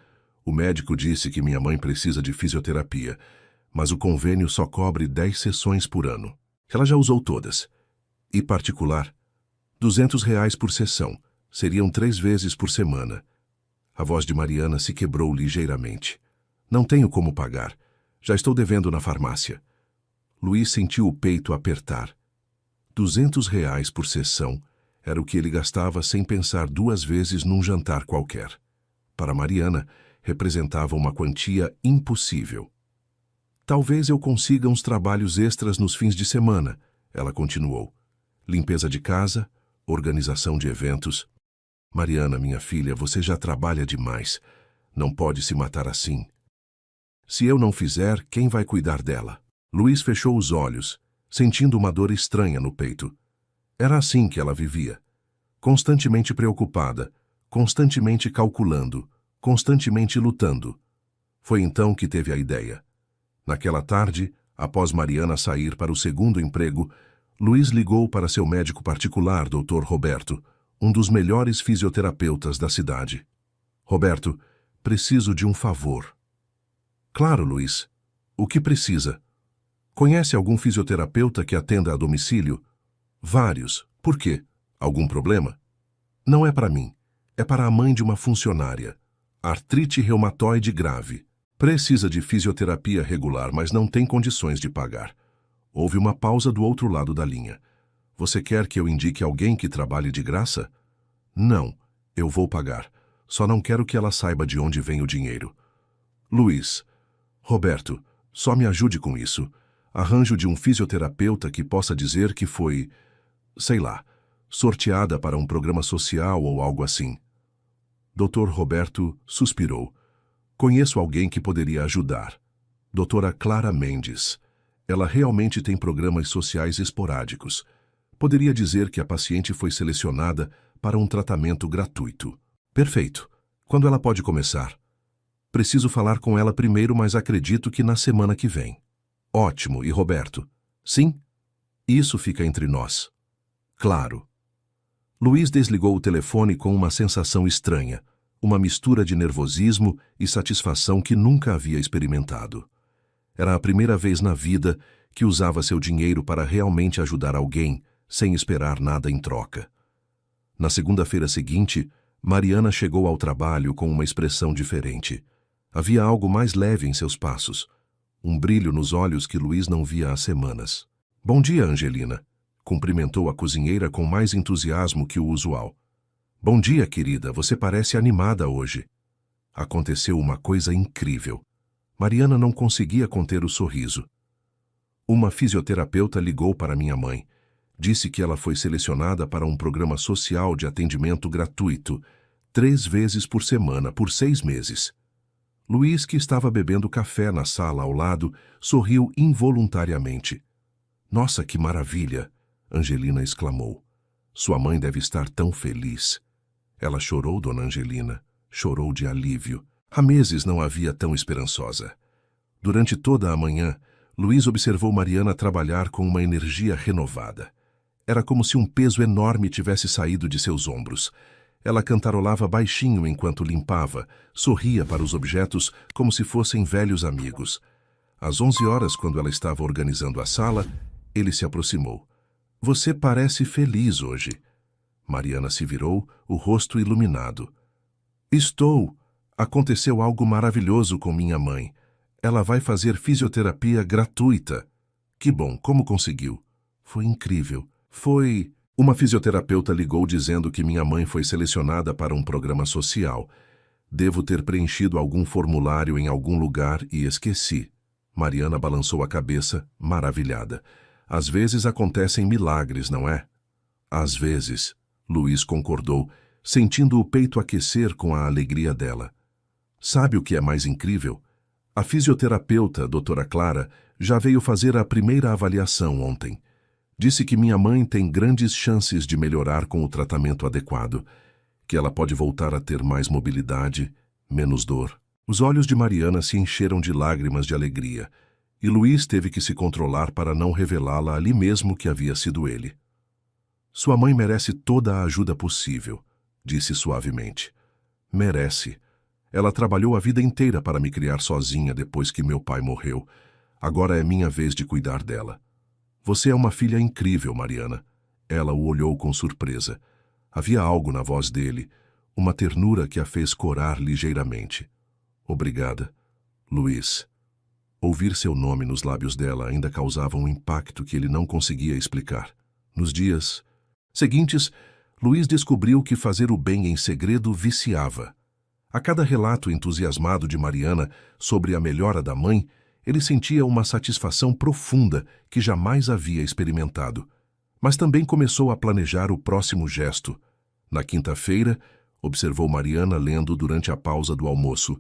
O médico disse que minha mãe precisa de fisioterapia, mas o convênio só cobre 10 sessões por ano. Ela já usou todas. E particular, R$ 200 por sessão. Seriam 3 vezes por semana. A voz de Mariana se quebrou ligeiramente. Não tenho como pagar. Já estou devendo na farmácia. Luiz sentiu o peito apertar. R$ 200 por sessão era o que ele gastava sem pensar 2 vezes num jantar qualquer. Para Mariana, representava uma quantia impossível. Talvez eu consiga uns trabalhos extras nos fins de semana, ela continuou. Limpeza de casa, organização de eventos. Mariana, minha filha, você já trabalha demais. Não pode se matar assim. Se eu não fizer, quem vai cuidar dela? Luiz fechou os olhos, sentindo uma dor estranha no peito. Era assim que ela vivia. Constantemente preocupada, constantemente calculando, constantemente lutando. Foi então que teve a ideia. Naquela tarde, após Mariana sair para o segundo emprego, Luiz ligou para seu médico particular, Dr. Roberto, um dos melhores fisioterapeutas da cidade. Roberto, preciso de um favor. Claro, Luiz. O que precisa? Conhece algum fisioterapeuta que atenda a domicílio? Vários. Por quê? Algum problema? Não é para mim. É para a mãe de uma funcionária. Artrite reumatoide grave. Precisa de fisioterapia regular, mas não tem condições de pagar. Houve uma pausa do outro lado da linha. Você quer que eu indique alguém que trabalhe de graça? Não, eu vou pagar. Só não quero que ela saiba de onde vem o dinheiro. Luiz. Roberto, só me ajude com isso. Arranjo de um fisioterapeuta que possa dizer que foi, sei lá, sorteada para um programa social ou algo assim. Dr. Roberto suspirou. Conheço alguém que poderia ajudar. Doutora Clara Mendes. Ela realmente tem programas sociais esporádicos. Poderia dizer que a paciente foi selecionada para um tratamento gratuito. Perfeito. Quando ela pode começar? Preciso falar com ela primeiro, mas acredito que na semana que vem. Ótimo. E Roberto? Sim? Isso fica entre nós. Claro. Luiz desligou o telefone com uma sensação estranha, uma mistura de nervosismo e satisfação que nunca havia experimentado. Era a primeira vez na vida que usava seu dinheiro para realmente ajudar alguém, sem esperar nada em troca. Na segunda-feira seguinte, Mariana chegou ao trabalho com uma expressão diferente. Havia algo mais leve em seus passos, um brilho nos olhos que Luiz não via há semanas. Bom dia, Angelina. Cumprimentou a cozinheira com mais entusiasmo que o usual. Bom dia, querida. Você parece animada hoje. Aconteceu uma coisa incrível. Mariana não conseguia conter o sorriso. Uma fisioterapeuta ligou para minha mãe. Disse que ela foi selecionada para um programa social de atendimento gratuito, 3 vezes por semana, por 6 meses. Luiz, que estava bebendo café na sala ao lado, sorriu involuntariamente. Nossa, que maravilha! Angelina exclamou. Sua mãe deve estar tão feliz. Ela chorou, dona Angelina. Chorou de alívio. Há meses não havia tão esperançosa. Durante toda a manhã, Luiz observou Mariana trabalhar com uma energia renovada. Era como se um peso enorme tivesse saído de seus ombros. Ela cantarolava baixinho enquanto limpava, sorria para os objetos como se fossem velhos amigos. Às 11 horas, quando ela estava organizando a sala, ele se aproximou. Você parece feliz hoje. Mariana se virou, o rosto iluminado. Estou. Aconteceu algo maravilhoso com minha mãe. Ela vai fazer fisioterapia gratuita. Que bom, como conseguiu? Foi incrível. Uma fisioterapeuta ligou dizendo que minha mãe foi selecionada para um programa social. Devo ter preenchido algum formulário em algum lugar e esqueci. Mariana balançou a cabeça, maravilhada. Às vezes acontecem milagres, não é? Às vezes, Luiz concordou, sentindo o peito aquecer com a alegria dela. Sabe o que é mais incrível? A fisioterapeuta, doutora Clara, já veio fazer a primeira avaliação ontem. Disse que minha mãe tem grandes chances de melhorar com o tratamento adequado, que ela pode voltar a ter mais mobilidade, menos dor. Os olhos de Mariana se encheram de lágrimas de alegria, e Luiz teve que se controlar para não revelá-la ali mesmo que havia sido ele. Sua mãe merece toda a ajuda possível, disse suavemente. Merece. Ela trabalhou a vida inteira para me criar sozinha depois que meu pai morreu. Agora é minha vez de cuidar dela. Você é uma filha incrível, Mariana. Ela o olhou com surpresa. Havia algo na voz dele, uma ternura que a fez corar ligeiramente. Obrigada, Luiz. Ouvir seu nome nos lábios dela ainda causava um impacto que ele não conseguia explicar. Nos dias seguintes, Luiz descobriu que fazer o bem em segredo viciava. A cada relato entusiasmado de Mariana sobre a melhora da mãe, ele sentia uma satisfação profunda que jamais havia experimentado. Mas também começou a planejar o próximo gesto. Na quinta-feira, observou Mariana lendo durante a pausa do almoço.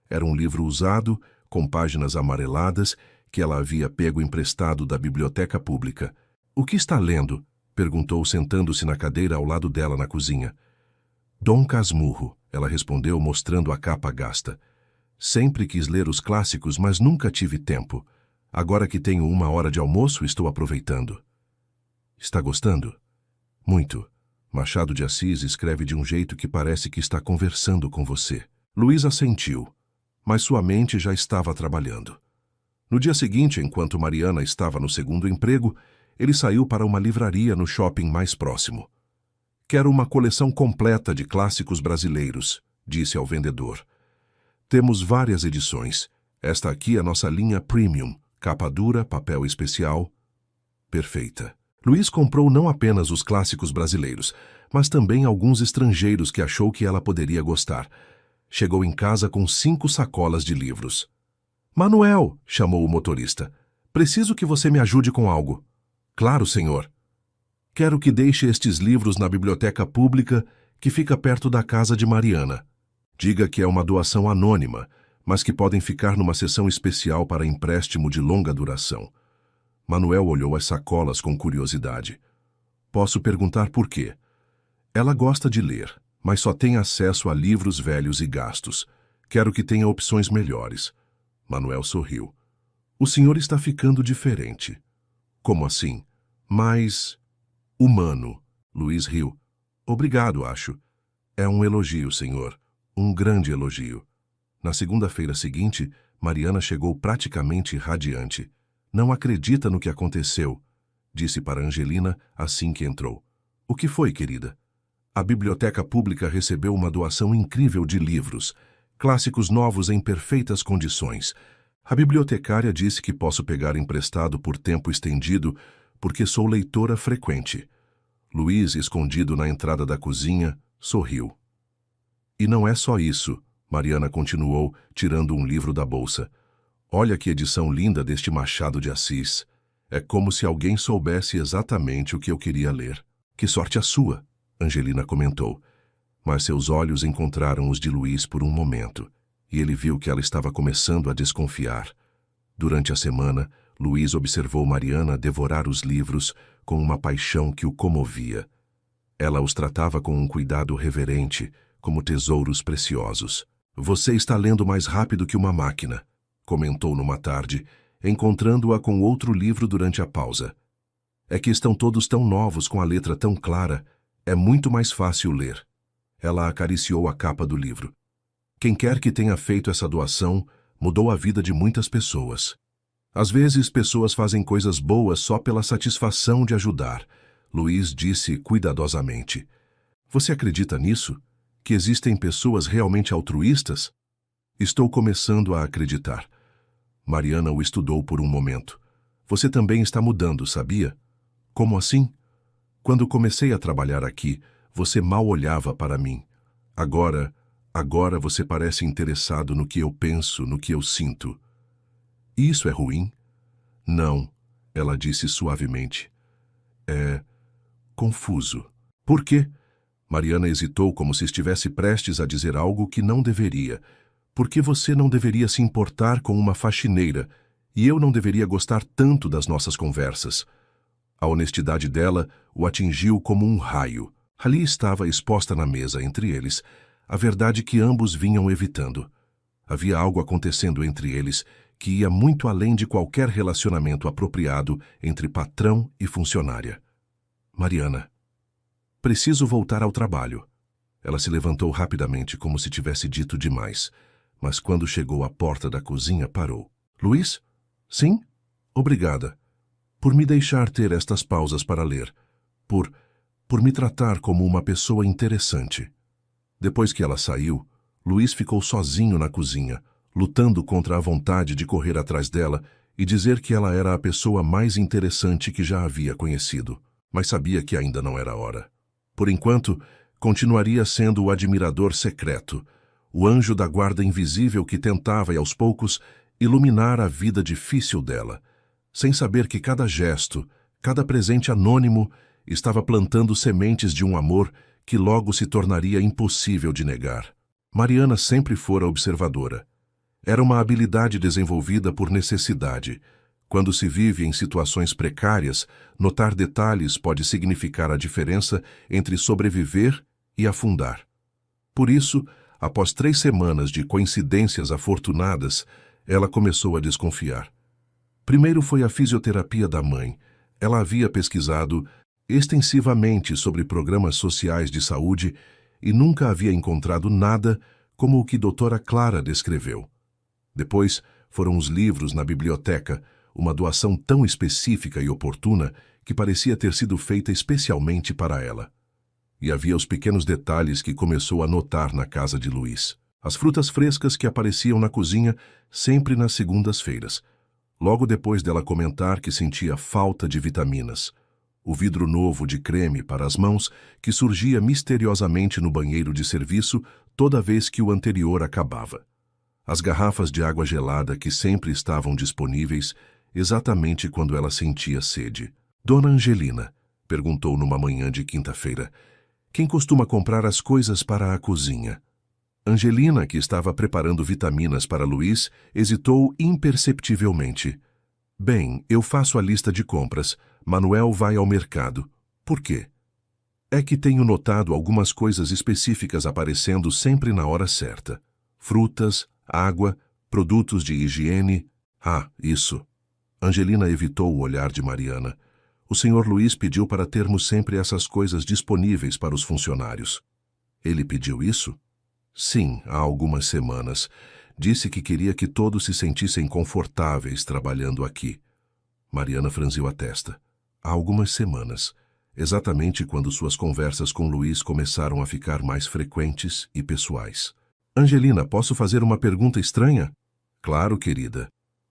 Era um livro usado, com páginas amareladas, que ela havia pego emprestado da biblioteca pública. O que está lendo? Perguntou, sentando-se na cadeira ao lado dela na cozinha. Dom Casmurro, ela respondeu mostrando a capa gasta. Sempre quis ler os clássicos, mas nunca tive tempo. Agora que tenho 1 hora de almoço, estou aproveitando. Está gostando? Muito. Machado de Assis escreve de um jeito que parece que está conversando com você. Luís assentiu, mas sua mente já estava trabalhando. No dia seguinte, enquanto Mariana estava no segundo emprego, ele saiu para uma livraria no shopping mais próximo. Quero uma coleção completa de clássicos brasileiros, disse ao vendedor. Temos várias edições. Esta aqui é nossa linha Premium, capa dura, papel especial. Perfeita. Luís comprou não apenas os clássicos brasileiros, mas também alguns estrangeiros que achou que ela poderia gostar. Chegou em casa com 5 sacolas de livros. Manuel, chamou o motorista, preciso que você me ajude com algo. Claro, senhor. Quero que deixe estes livros na biblioteca pública que fica perto da casa de Mariana. Diga que é uma doação anônima, mas que podem ficar numa seção especial para empréstimo de longa duração. Manuel olhou as sacolas com curiosidade. Posso perguntar por quê? Ela gosta de ler, mas só tem acesso a livros velhos e gastos. Quero que tenha opções melhores. Manuel sorriu. O senhor está ficando diferente. Como assim? Mais humano. Luís riu. Obrigado, acho. É um elogio, senhor. Um grande elogio. Na segunda-feira seguinte, Mariana chegou praticamente radiante. Não acredita no que aconteceu, disse para Angelina assim que entrou. O que foi, querida? A biblioteca pública recebeu uma doação incrível de livros, clássicos novos em perfeitas condições. A bibliotecária disse que posso pegar emprestado por tempo estendido porque sou leitora frequente. Luís, escondido na entrada da cozinha, sorriu. E não é só isso, Mariana continuou, tirando um livro da bolsa. Olha que edição linda deste Machado de Assis. É como se alguém soubesse exatamente o que eu queria ler. Que sorte a sua, Angelina comentou. Mas seus olhos encontraram os de Luís por um momento, e ele viu que ela estava começando a desconfiar. Durante a semana, Luís observou Mariana devorar os livros com uma paixão que o comovia. Ela os tratava com um cuidado reverente, como tesouros preciosos. Você está lendo mais rápido que uma máquina, comentou numa tarde, encontrando-a com outro livro durante a pausa. É que estão todos tão novos com a letra tão clara, é muito mais fácil ler. Ela acariciou a capa do livro. Quem quer que tenha feito essa doação, mudou a vida de muitas pessoas. Às vezes, pessoas fazem coisas boas só pela satisfação de ajudar, Luís disse cuidadosamente. Você acredita nisso? Que existem pessoas realmente altruístas? Estou começando a acreditar. Mariana o estudou por um momento. Você também está mudando, sabia? Como assim? Quando comecei a trabalhar aqui, você mal olhava para mim. Agora você parece interessado no que eu penso, no que eu sinto. Isso é ruim? Não, ela disse suavemente. É confuso. Por quê? Mariana hesitou como se estivesse prestes a dizer algo que não deveria. Porque você não deveria se importar com uma faxineira e eu não deveria gostar tanto das nossas conversas. A honestidade dela o atingiu como um raio. Ali estava exposta na mesa entre eles a verdade que ambos vinham evitando. Havia algo acontecendo entre eles que ia muito além de qualquer relacionamento apropriado entre patrão e funcionária. Mariana. Preciso voltar ao trabalho. Ela se levantou rapidamente como se tivesse dito demais, mas quando chegou à porta da cozinha parou. Luís? Sim? Obrigada. Por me deixar ter estas pausas para ler. Por me tratar como uma pessoa interessante. Depois que ela saiu, Luís ficou sozinho na cozinha, lutando contra a vontade de correr atrás dela e dizer que ela era a pessoa mais interessante que já havia conhecido, mas sabia que ainda não era hora. Por enquanto, continuaria sendo o admirador secreto, o anjo da guarda invisível que tentava, aos poucos, iluminar a vida difícil dela, sem saber que cada gesto, cada presente anônimo, estava plantando sementes de um amor que logo se tornaria impossível de negar. Mariana sempre fora observadora. Era uma habilidade desenvolvida por necessidade. Quando se vive em situações precárias, notar detalhes pode significar a diferença entre sobreviver e afundar. Por isso, Após 3 semanas de coincidências afortunadas, ela começou a desconfiar. Primeiro foi a fisioterapia da mãe. Ela havia pesquisado extensivamente sobre programas sociais de saúde e nunca havia encontrado nada como o que doutora Clara descreveu. Depois foram os livros na biblioteca, uma doação tão específica e oportuna que parecia ter sido feita especialmente para ela. E havia os pequenos detalhes que começou a notar na casa de Luiz. As frutas frescas que apareciam na cozinha sempre nas segundas-feiras, logo depois dela comentar que sentia falta de vitaminas. O vidro novo de creme para as mãos que surgia misteriosamente no banheiro de serviço toda vez que o anterior acabava. As garrafas de água gelada que sempre estavam disponíveis exatamente quando ela sentia sede. Dona Angelina, perguntou numa manhã de quinta-feira, quem costuma comprar as coisas para a cozinha? Angelina, que estava preparando vitaminas para Luiz, hesitou imperceptivelmente. Bem, eu faço a lista de compras. Manuel vai ao mercado. Por quê? É que tenho notado algumas coisas específicas aparecendo sempre na hora certa. Frutas, água, produtos de higiene. Ah, isso. Angelina evitou o olhar de Mariana. O senhor Luiz pediu para termos sempre essas coisas disponíveis para os funcionários. Ele pediu isso? Sim, há algumas semanas. Disse que queria que todos se sentissem confortáveis trabalhando aqui. Mariana franziu a testa. Há algumas semanas, exatamente quando suas conversas com Luiz começaram a ficar mais frequentes e pessoais. Angelina, posso fazer uma pergunta estranha? Claro, querida.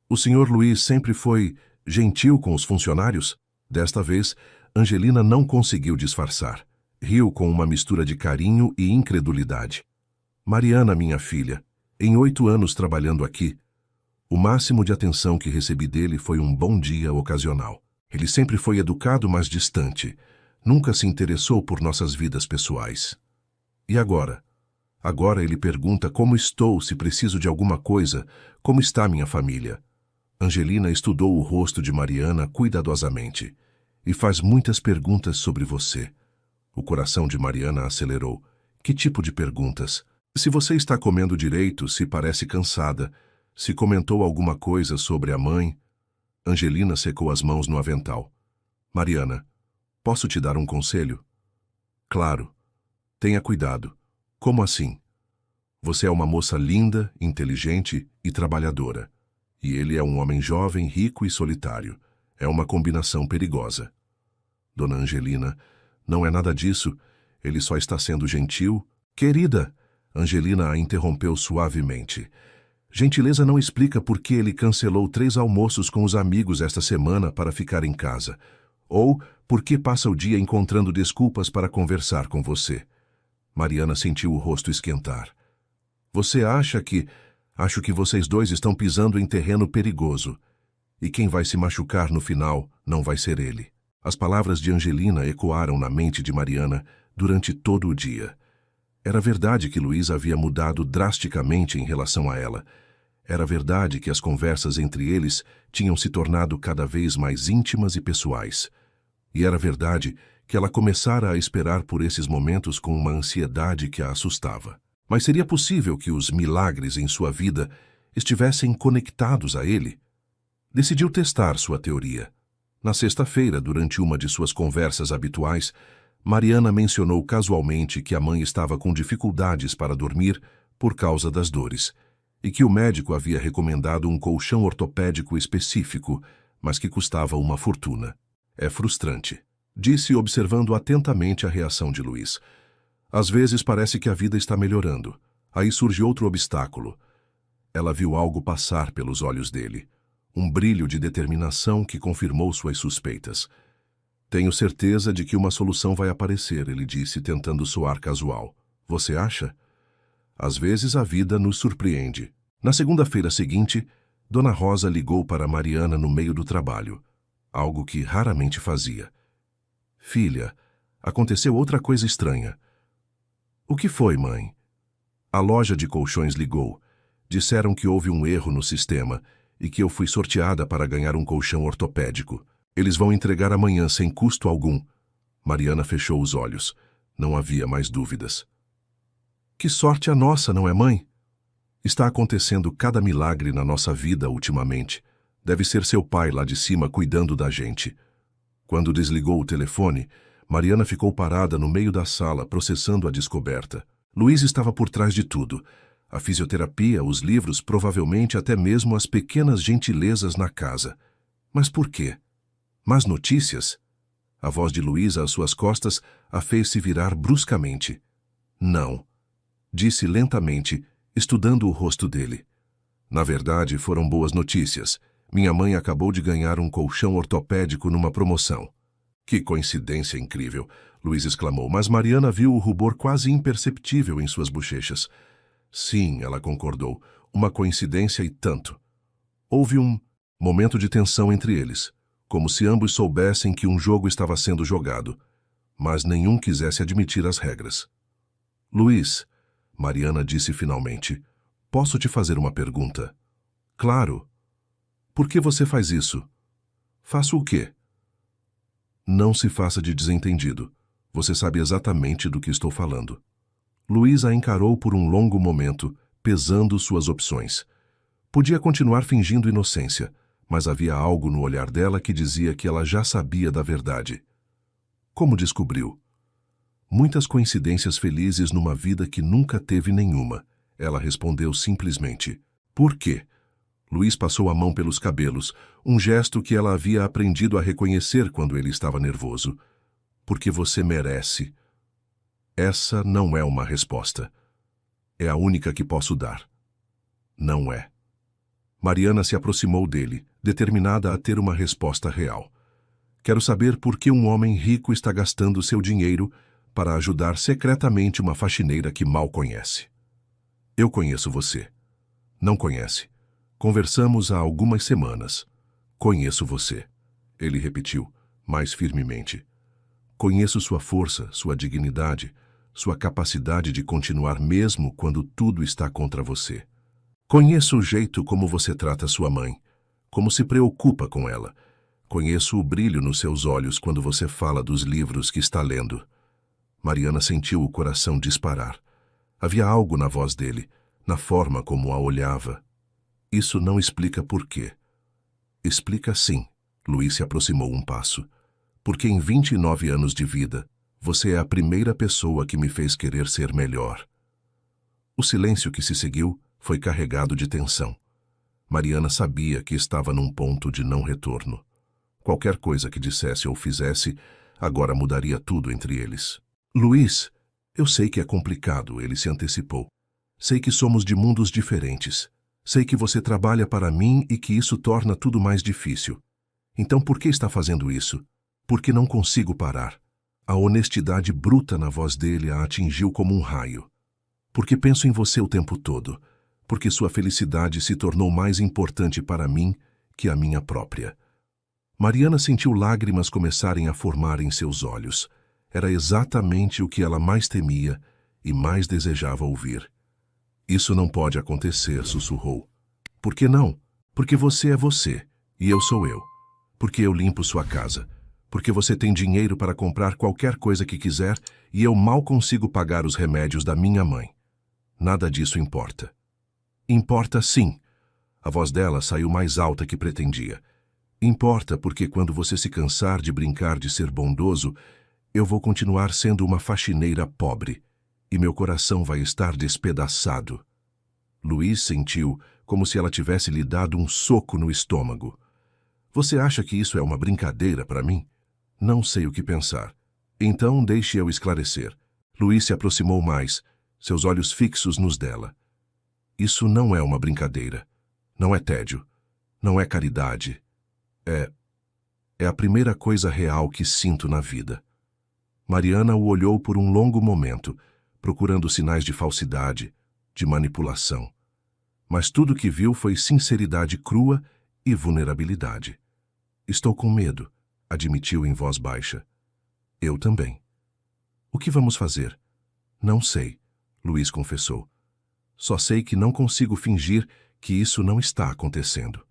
O senhor Luiz sempre foi gentil com os funcionários? Desta vez, Angelina não conseguiu disfarçar. Riu com uma mistura de carinho e incredulidade. Mariana, minha filha, em 8 anos trabalhando aqui, o máximo de atenção que recebi dele foi um bom dia ocasional. Ele sempre foi educado, mas distante. Nunca se interessou por nossas vidas pessoais. E agora? Agora ele pergunta como estou, se preciso de alguma coisa, como está minha família. Angelina estudou o rosto de Mariana cuidadosamente e faz muitas perguntas sobre você. O coração de Mariana acelerou. Que tipo de perguntas? Se você está comendo direito, se parece cansada, se comentou alguma coisa sobre a mãe. Angelina secou as mãos no avental. Mariana, posso te dar um conselho? Claro. Tenha cuidado. Como assim? Você é uma moça linda, inteligente e trabalhadora. E ele é um homem jovem, rico e solitário. É uma combinação perigosa. Dona Angelina, não é nada disso. Ele só está sendo gentil. Querida, Angelina a interrompeu suavemente. Gentileza não explica por que ele cancelou 3 almoços com os amigos esta semana para ficar em casa. Ou por que passa o dia encontrando desculpas para conversar com você. Mariana sentiu o rosto esquentar. Você acha que... Acho que vocês dois estão pisando em terreno perigoso. E quem vai se machucar no final não vai ser ele. As palavras de Angelina ecoaram na mente de Mariana durante todo o dia. Era verdade que Luiz havia mudado drasticamente em relação a ela. Era verdade que as conversas entre eles tinham se tornado cada vez mais íntimas e pessoais. E era verdade que ela começara a esperar por esses momentos com uma ansiedade que a assustava. Mas seria possível que os milagres em sua vida estivessem conectados a ele? Decidiu testar sua teoria. Na sexta-feira, durante uma de suas conversas habituais, Mariana mencionou casualmente que a mãe estava com dificuldades para dormir por causa das dores, e que o médico havia recomendado um colchão ortopédico específico, mas que custava uma fortuna. É frustrante, disse observando atentamente a reação de Luiz. Às vezes parece que a vida está melhorando. Aí surge outro obstáculo. Ela viu algo passar pelos olhos dele. Um brilho de determinação que confirmou suas suspeitas. Tenho certeza de que uma solução vai aparecer, ele disse, tentando soar casual. Você acha? Às vezes a vida nos surpreende. Na segunda-feira seguinte, Dona Rosa ligou para Mariana no meio do trabalho. Algo que raramente fazia. Filha, aconteceu outra coisa estranha. O que foi, mãe? A loja de colchões ligou. Disseram que houve um erro no sistema e que eu fui sorteada para ganhar um colchão ortopédico. Eles vão entregar amanhã sem custo algum. Mariana fechou os olhos. Não havia mais dúvidas. Que sorte a nossa, não é, mãe? Está acontecendo cada milagre na nossa vida ultimamente. Deve ser seu pai lá de cima cuidando da gente. Quando desligou o telefone, Mariana ficou parada no meio da sala, processando a descoberta. Luiz estava por trás de tudo. A fisioterapia, os livros, provavelmente até mesmo as pequenas gentilezas na casa. Mas por quê? Más notícias? A voz de Luísa às suas costas a fez se virar bruscamente. Não, disse lentamente, estudando o rosto dele. Na verdade, foram boas notícias. Minha mãe acabou de ganhar um colchão ortopédico numa promoção. Que coincidência incrível, Luiz exclamou, mas Mariana viu o rubor quase imperceptível em suas bochechas. Sim, ela concordou, uma coincidência e tanto. Houve um momento de tensão entre eles, como se ambos soubessem que um jogo estava sendo jogado, mas nenhum quisesse admitir as regras. Luiz, Mariana disse finalmente, posso te fazer uma pergunta? Claro. Por que você faz isso? Faço o quê? Não se faça de desentendido. Você sabe exatamente do que estou falando. Luiz a encarou por um longo momento, pesando suas opções. Podia continuar fingindo inocência, mas havia algo no olhar dela que dizia que ela já sabia da verdade. Como descobriu? Muitas coincidências felizes numa vida que nunca teve nenhuma. Ela respondeu simplesmente. Por quê? Luiz passou a mão pelos cabelos, um gesto que ela havia aprendido a reconhecer quando ele estava nervoso. Porque você merece. Essa não é uma resposta. É a única que posso dar. Não é. Mariana se aproximou dele, determinada a ter uma resposta real. Quero saber por que um homem rico está gastando seu dinheiro para ajudar secretamente uma faxineira que mal conhece. Eu conheço você. Não conhece. Conversamos há algumas semanas. Conheço você. Ele repetiu, mais firmemente. Conheço sua força, sua dignidade, sua capacidade de continuar mesmo quando tudo está contra você. Conheço o jeito como você trata sua mãe, como se preocupa com ela. Conheço o brilho nos seus olhos quando você fala dos livros que está lendo. Mariana sentiu o coração disparar. Havia algo na voz dele, na forma como a olhava. Isso não explica por quê. Explica sim. Luiz se aproximou um passo. Porque em 29 anos de vida, você é a primeira pessoa que me fez querer ser melhor. O silêncio que se seguiu foi carregado de tensão. Mariana sabia que estava num ponto de não retorno. Qualquer coisa que dissesse ou fizesse, agora mudaria tudo entre eles. Luiz, eu sei que é complicado, ele se antecipou. Sei que somos de mundos diferentes. Sei que você trabalha para mim e que isso torna tudo mais difícil. Então por que está fazendo isso? Porque não consigo parar. A honestidade bruta na voz dele a atingiu como um raio. Porque penso em você o tempo todo. Porque sua felicidade se tornou mais importante para mim que a minha própria. Mariana sentiu lágrimas começarem a formar em seus olhos. Era exatamente o que ela mais temia e mais desejava ouvir. Isso não pode acontecer, sussurrou. Por que não? Porque você é você, e eu sou eu. Porque eu limpo sua casa. Porque você tem dinheiro para comprar qualquer coisa que quiser e eu mal consigo pagar os remédios da minha mãe. Nada disso importa. Importa sim. A voz dela saiu mais alta que pretendia. Importa porque quando você se cansar de brincar de ser bondoso, eu vou continuar sendo uma faxineira pobre. E meu coração vai estar despedaçado. Luiz sentiu como se ela tivesse lhe dado um soco no estômago. Você acha que isso é uma brincadeira para mim? Não sei o que pensar. Então deixe eu esclarecer. Luiz se aproximou mais, seus olhos fixos nos dela. Isso não é uma brincadeira. Não é tédio. Não é caridade. É a primeira coisa real que sinto na vida. Mariana o olhou por um longo momento, procurando sinais de falsidade, de manipulação. Mas tudo que viu foi sinceridade crua e vulnerabilidade. Estou com medo, admitiu em voz baixa. Eu também. O que vamos fazer? Não sei, Luiz confessou. Só sei que não consigo fingir que isso não está acontecendo.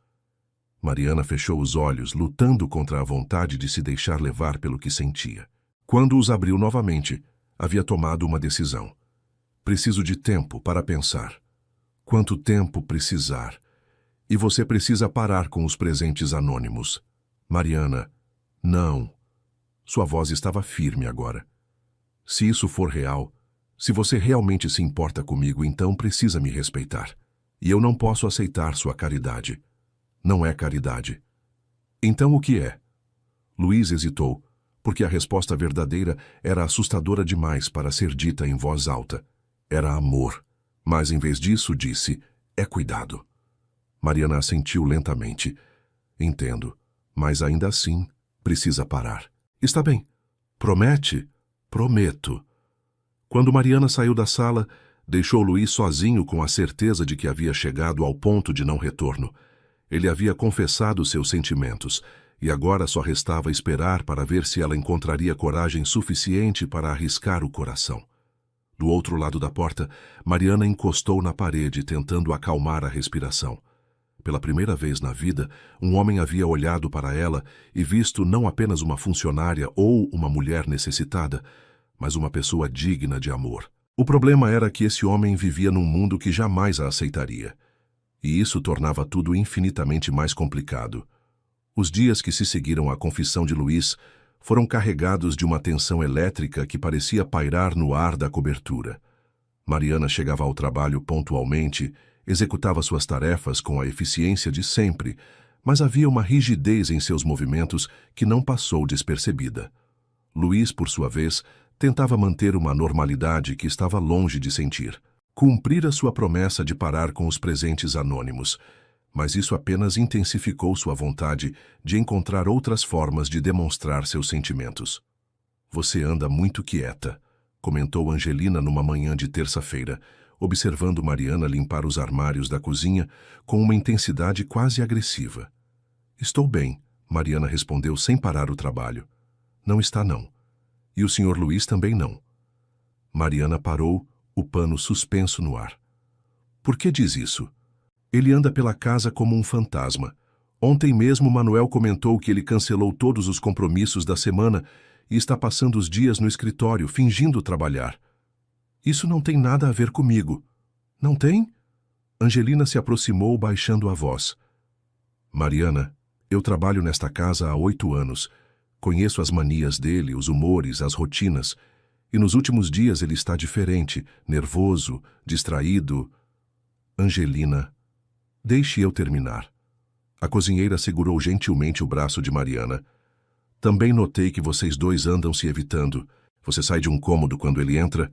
Mariana fechou os olhos, lutando contra a vontade de se deixar levar pelo que sentia. Quando os abriu novamente, havia tomado uma decisão. Preciso de tempo para pensar. Quanto tempo precisar? E você precisa parar com os presentes anônimos. Mariana, não. Sua voz estava firme agora. Se isso for real, se você realmente se importa comigo, então precisa me respeitar. E eu não posso aceitar sua caridade. Não é caridade. Então o que é? Luiz hesitou, porque a resposta verdadeira era assustadora demais para ser dita em voz alta. Era amor. Mas em vez disso disse, é cuidado. Mariana assentiu lentamente. Entendo, mas ainda assim precisa parar. Está bem. Promete? Prometo. Quando Mariana saiu da sala, deixou Luiz sozinho com a certeza de que havia chegado ao ponto de não retorno. Ele havia confessado seus sentimentos, e agora só restava esperar para ver se ela encontraria coragem suficiente para arriscar o coração. Do outro lado da porta, Mariana encostou na parede, tentando acalmar a respiração. Pela primeira vez na vida, um homem havia olhado para ela e visto não apenas uma funcionária ou uma mulher necessitada, mas uma pessoa digna de amor. O problema era que esse homem vivia num mundo que jamais a aceitaria. E isso tornava tudo infinitamente mais complicado. Os dias que se seguiram à confissão de Luiz foram carregados de uma tensão elétrica que parecia pairar no ar da cobertura. Mariana chegava ao trabalho pontualmente, executava suas tarefas com a eficiência de sempre, mas havia uma rigidez em seus movimentos que não passou despercebida. Luiz, por sua vez, tentava manter uma normalidade que estava longe de sentir. Cumprira sua promessa de parar com os presentes anônimos, mas isso apenas intensificou sua vontade de encontrar outras formas de demonstrar seus sentimentos. Você anda muito quieta, comentou Angelina numa manhã de terça-feira, observando Mariana limpar os armários da cozinha com uma intensidade quase agressiva. Estou bem, Mariana respondeu sem parar o trabalho. Não está não. E o Sr. Luiz também não. Mariana parou, o pano suspenso no ar. Por que diz isso? Ele anda pela casa como um fantasma. Ontem mesmo Manuel comentou que ele cancelou todos os compromissos da semana e está passando os dias no escritório, fingindo trabalhar. Isso não tem nada a ver comigo. Não tem? Angelina se aproximou, baixando a voz. Mariana, eu trabalho nesta casa há 8 anos. Conheço as manias dele, os humores, as rotinas. E nos últimos dias ele está diferente, nervoso, distraído. Angelina, deixe eu terminar. A cozinheira segurou gentilmente o braço de Mariana. Também notei que vocês dois andam se evitando. Você sai de um cômodo quando ele entra.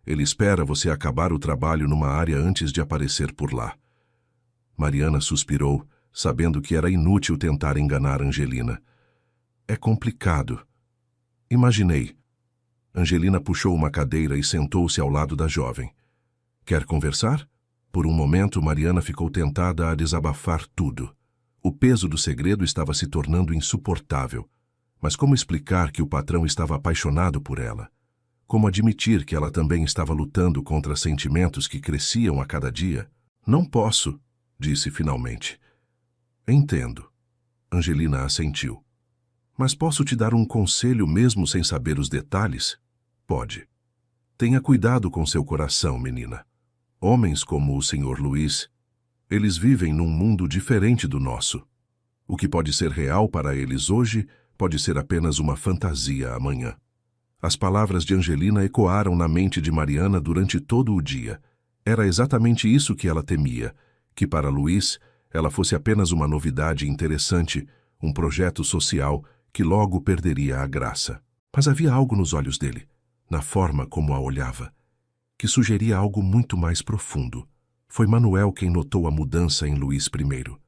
Ele espera você acabar o trabalho numa área antes de aparecer por lá. Mariana suspirou, sabendo que era inútil tentar enganar Angelina. É complicado. Imaginei. Angelina puxou uma cadeira e sentou-se ao lado da jovem. Quer conversar? Por um momento, Mariana ficou tentada a desabafar tudo. O peso do segredo estava se tornando insuportável. Mas como explicar que o patrão estava apaixonado por ela? Como admitir que ela também estava lutando contra sentimentos que cresciam a cada dia? Não posso, disse finalmente. Entendo. Angelina assentiu. Mas posso te dar um conselho mesmo sem saber os detalhes? Pode. Tenha cuidado com seu coração, menina. Homens como o Sr. Luiz, eles vivem num mundo diferente do nosso. O que pode ser real para eles hoje pode ser apenas uma fantasia amanhã. As palavras de Angelina ecoaram na mente de Mariana durante todo o dia. Era exatamente isso que ela temia, que para Luiz ela fosse apenas uma novidade interessante, um projeto social que logo perderia a graça. Mas havia algo nos olhos dele, na forma como a olhava, que sugeria algo muito mais profundo. Foi Manuel quem notou a mudança em Luiz primeiro.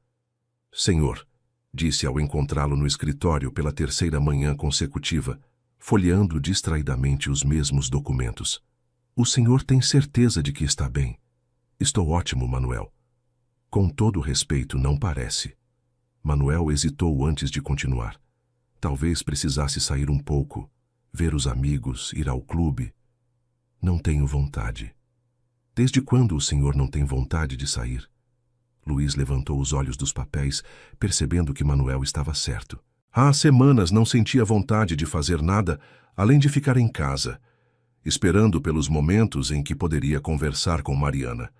Senhor, disse ao encontrá-lo no escritório pela 3ª manhã consecutiva, folheando distraidamente os mesmos documentos. O senhor tem certeza de que está bem? Estou ótimo, Manuel. Com todo respeito, não parece. Manuel hesitou antes de continuar. Talvez precisasse sair um pouco, ver os amigos, ir ao clube. Não tenho vontade. Desde quando o senhor não tem vontade de sair? Luiz levantou os olhos dos papéis, percebendo que Manuel estava certo. Há semanas não sentia vontade de fazer nada, além de ficar em casa. esperando pelos momentos em que poderia conversar com Mariana.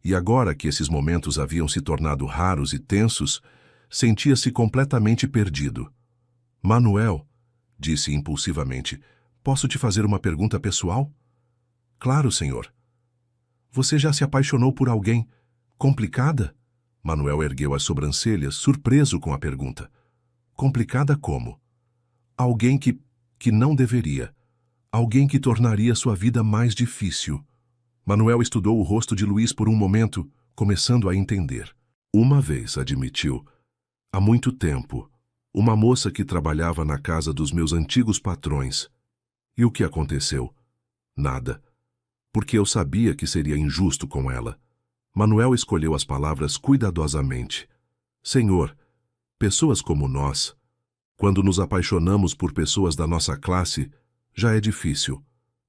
E agora que esses momentos haviam se tornado raros e tensos, sentia-se completamente perdido. Manuel, disse impulsivamente, posso te fazer uma pergunta pessoal? Claro, senhor. Você já se apaixonou por alguém complicada? Manuel ergueu as sobrancelhas, surpreso com a pergunta. Complicada como? Alguém que não deveria. Alguém que tornaria sua vida mais difícil. Manuel estudou o rosto de Luiz por um momento, começando a entender. Uma vez, admitiu, há muito tempo, uma moça que trabalhava na casa dos meus antigos patrões. E o que aconteceu? Nada. Porque eu sabia que seria injusto com ela. Manuel escolheu as palavras cuidadosamente. Senhor, pessoas como nós, quando nos apaixonamos por pessoas da nossa classe, já é difícil.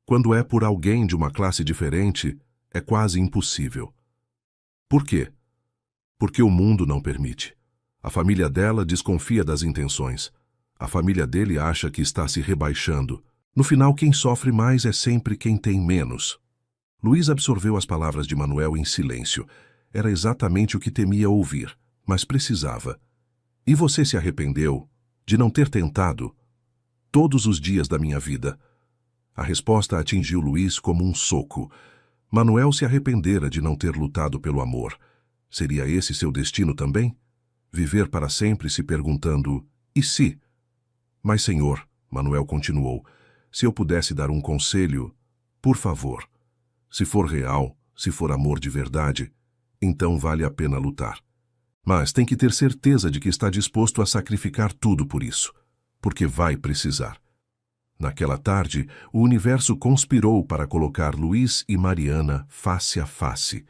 Quando é por alguém de uma classe diferente, é quase impossível. Por quê? Porque o mundo não permite. A família dela desconfia das intenções. A família dele acha que está se rebaixando. No final, quem sofre mais é sempre quem tem menos. Luiz absorveu as palavras de Manuel em silêncio. Era exatamente o que temia ouvir, mas precisava. E você se arrependeu de não ter tentado? Todos os dias da minha vida. A resposta atingiu Luiz como um soco. Manuel se arrependera de não ter lutado pelo amor. Seria esse seu destino também? Viver para sempre se perguntando, e se? Mas, senhor, Manuel continuou, se eu pudesse dar um conselho, por favor. Se for real, se for amor de verdade, então vale a pena lutar. Mas tem que ter certeza de que está disposto a sacrificar tudo por isso, porque vai precisar. Naquela tarde, o universo conspirou para colocar Luiz e Mariana face a face.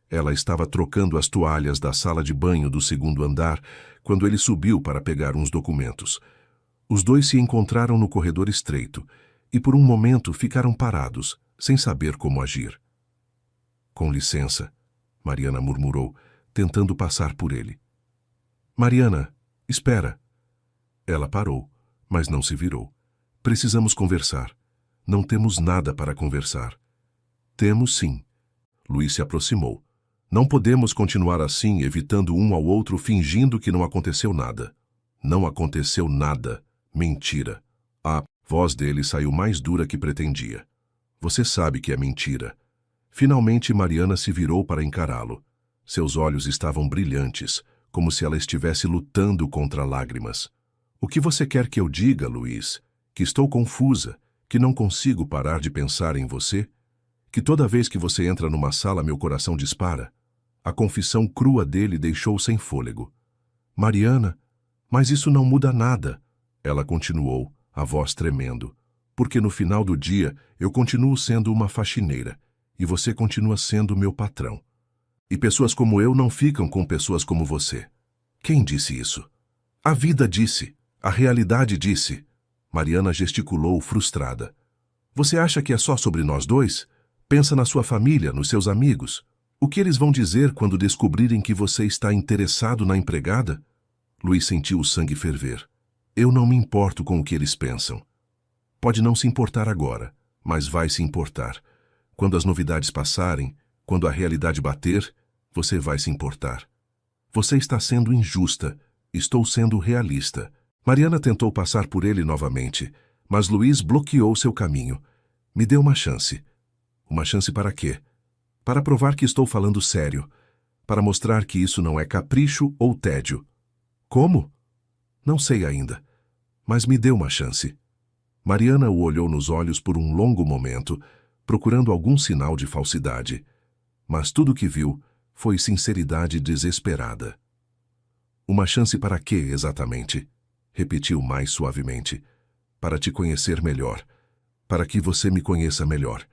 Ela estava trocando as toalhas da sala de banho do segundo andar quando ele subiu para pegar uns documentos. Os dois se encontraram no corredor estreito e por um momento ficaram parados, sem saber como agir. Com licença, Mariana murmurou, tentando passar por ele. Mariana, espera. Ela parou, mas não se virou. Precisamos conversar. Não temos nada para conversar. Temos sim. Luiz se aproximou. Não podemos continuar assim, evitando um ao outro, fingindo que não aconteceu nada. Não aconteceu nada. Mentira. A voz dele saiu mais dura que pretendia. Você sabe que é mentira. Finalmente Mariana se virou para encará-lo. Seus olhos estavam brilhantes, como se ela estivesse lutando contra lágrimas. O que você quer que eu diga, Luiz? Que estou confusa, que não consigo parar de pensar em você? Que toda vez que você entra numa sala meu coração dispara? A confissão crua dele deixou sem fôlego. Mariana, mas isso não muda nada. Ela continuou, a voz tremendo. Porque no final do dia eu continuo sendo uma faxineira e você continua sendo meu patrão. E pessoas como eu não ficam com pessoas como você. Quem disse isso? A vida disse. A realidade disse. Mariana gesticulou frustrada. Você acha que é só sobre nós dois? Pensa na sua família, nos seus amigos. O que eles vão dizer quando descobrirem que você está interessado na empregada? Luiz sentiu o sangue ferver. Eu não me importo com o que eles pensam. Pode não se importar agora, mas vai se importar. Quando as novidades passarem, quando a realidade bater, você vai se importar. Você está sendo injusta. Estou sendo realista. Mariana tentou passar por ele novamente, mas Luiz bloqueou seu caminho. Me dê uma chance. Uma chance para quê? Para provar que estou falando sério. Para mostrar que isso não é capricho ou tédio. Como? Não sei ainda. Mas me dê uma chance. Mariana o olhou nos olhos por um longo momento, procurando algum sinal de falsidade. Mas tudo o que viu foi sinceridade desesperada. Uma chance para quê, exatamente? Repetiu mais suavemente. Para te conhecer melhor. Para que você me conheça melhor.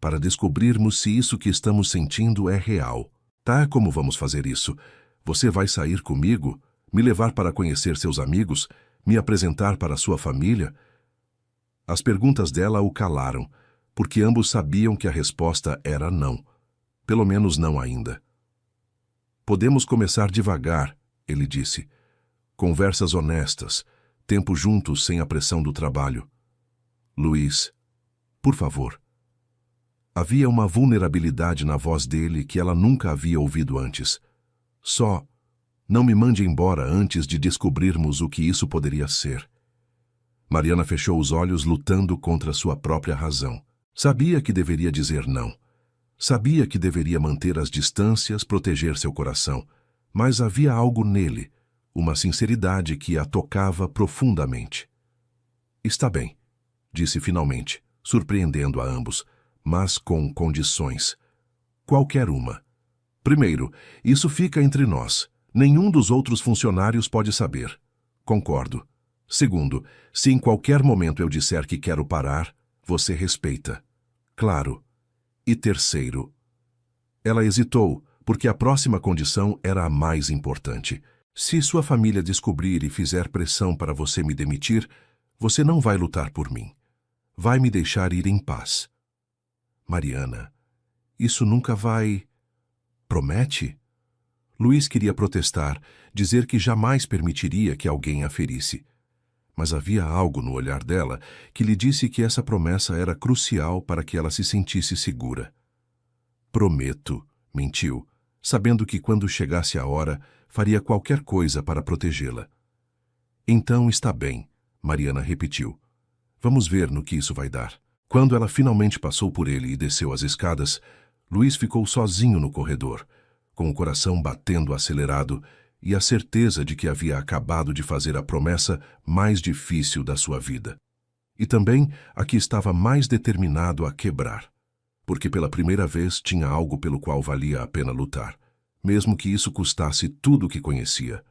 Para descobrirmos se isso que estamos sentindo é real. Tá, como vamos fazer isso? Você vai sair comigo? Me levar para conhecer seus amigos? Me apresentar para sua família? As perguntas dela o calaram, porque ambos sabiam que a resposta era não. Pelo menos não ainda. Podemos começar devagar, ele disse. Conversas honestas, tempo juntos sem a pressão do trabalho. Luiz, por favor, Havia uma vulnerabilidade na voz dele que ela nunca havia ouvido antes. Só, não me mande embora antes de descobrirmos o que isso poderia ser. Mariana fechou os olhos lutando contra sua própria razão. Sabia que deveria dizer não. Sabia que deveria manter as distâncias, proteger seu coração. Mas havia algo nele, uma sinceridade que a tocava profundamente. Está bem, disse finalmente, surpreendendo a ambos, mas com condições. Qualquer uma. Primeiro, isso fica entre nós. Nenhum dos outros funcionários pode saber. Concordo. Segundo, se em qualquer momento eu disser que quero parar, você respeita. Claro. E terceiro. Ela hesitou, porque a próxima condição era a mais importante. Se sua família descobrir e fizer pressão para você me demitir, você não vai lutar por mim. Vai me deixar ir em paz. Mariana, isso nunca vai... Promete? Luiz queria protestar, dizer que jamais permitiria que alguém a ferisse. Mas havia algo no olhar dela que lhe disse que essa promessa era crucial para que ela se sentisse segura. Prometo, mentiu, sabendo que quando chegasse a hora, faria qualquer coisa para protegê-la. Então está bem, Mariana repetiu. Vamos ver no que isso vai dar. Quando ela finalmente passou por ele e desceu as escadas, Luiz ficou sozinho no corredor, com o coração batendo acelerado e a certeza de que havia acabado de fazer a promessa mais difícil da sua vida. E também a que estava mais determinado a quebrar, porque pela primeira vez tinha algo pelo qual valia a pena lutar, mesmo que isso custasse tudo o que conhecia.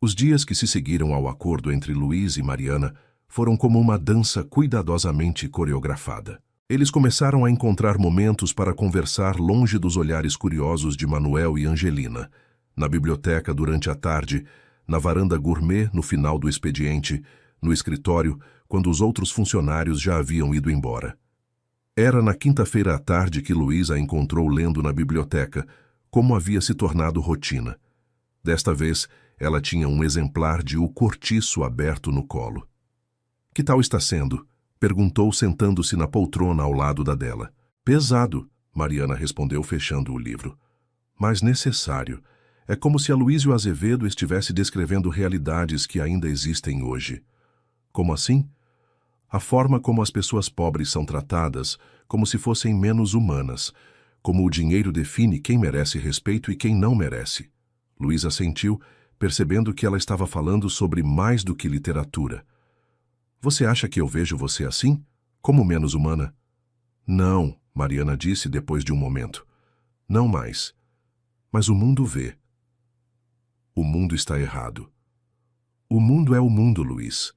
Os dias que se seguiram ao acordo entre Luiz e Mariana foram como uma dança cuidadosamente coreografada. Eles começaram a encontrar momentos para conversar longe dos olhares curiosos de Manuel e Angelina, na biblioteca durante a tarde, na varanda gourmet no final do expediente, no escritório, quando os outros funcionários já haviam ido embora. Era na quinta-feira à tarde que Luiz a encontrou lendo na biblioteca, como havia se tornado rotina. Desta vez, ela tinha um exemplar de O Cortiço aberto no colo. Que tal está sendo? Perguntou sentando-se na poltrona ao lado da dela. Pesado, Mariana respondeu fechando o livro. Mas necessário. É como se Aloísio Azevedo estivesse descrevendo realidades que ainda existem hoje. Como assim? A forma como as pessoas pobres são tratadas, como se fossem menos humanas, como o dinheiro define quem merece respeito e quem não merece. Luísa assentiu, percebendo que ela estava falando sobre mais do que literatura. Você acha que eu vejo você assim? Como menos humana? Não, Mariana disse depois de um momento. Não mais. Mas o mundo vê. O mundo está errado. O mundo é o mundo, Luiz.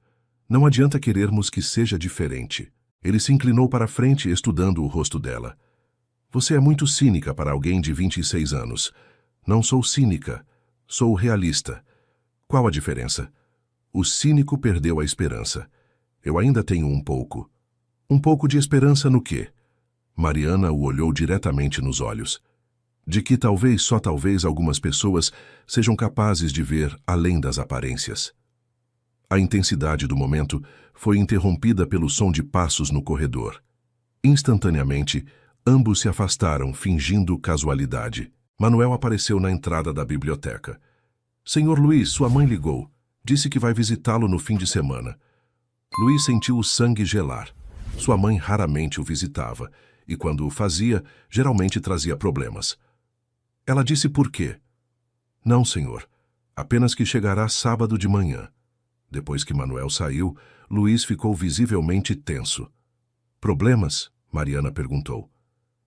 Não adianta querermos que seja diferente. Ele se inclinou para a frente, estudando o rosto dela. Você é muito cínica para alguém de 26 anos. Não sou cínica. Sou realista. Qual a diferença? O cínico perdeu a esperança. Eu ainda tenho um pouco. Um pouco de esperança no quê? Mariana o olhou diretamente nos olhos. De que talvez, só talvez, algumas pessoas sejam capazes de ver além das aparências. A intensidade do momento foi interrompida pelo som de passos no corredor. Instantaneamente, ambos se afastaram, fingindo casualidade. Manuel apareceu na entrada da biblioteca. Senhor Luiz, sua mãe ligou. Disse que vai visitá-lo no fim de semana. Luiz sentiu o sangue gelar. Sua mãe raramente o visitava, e quando o fazia, geralmente trazia problemas. Ela disse por quê? Não, senhor. Apenas que chegará sábado de manhã. Depois que Manuel saiu, Luiz ficou visivelmente tenso. Problemas? Mariana perguntou.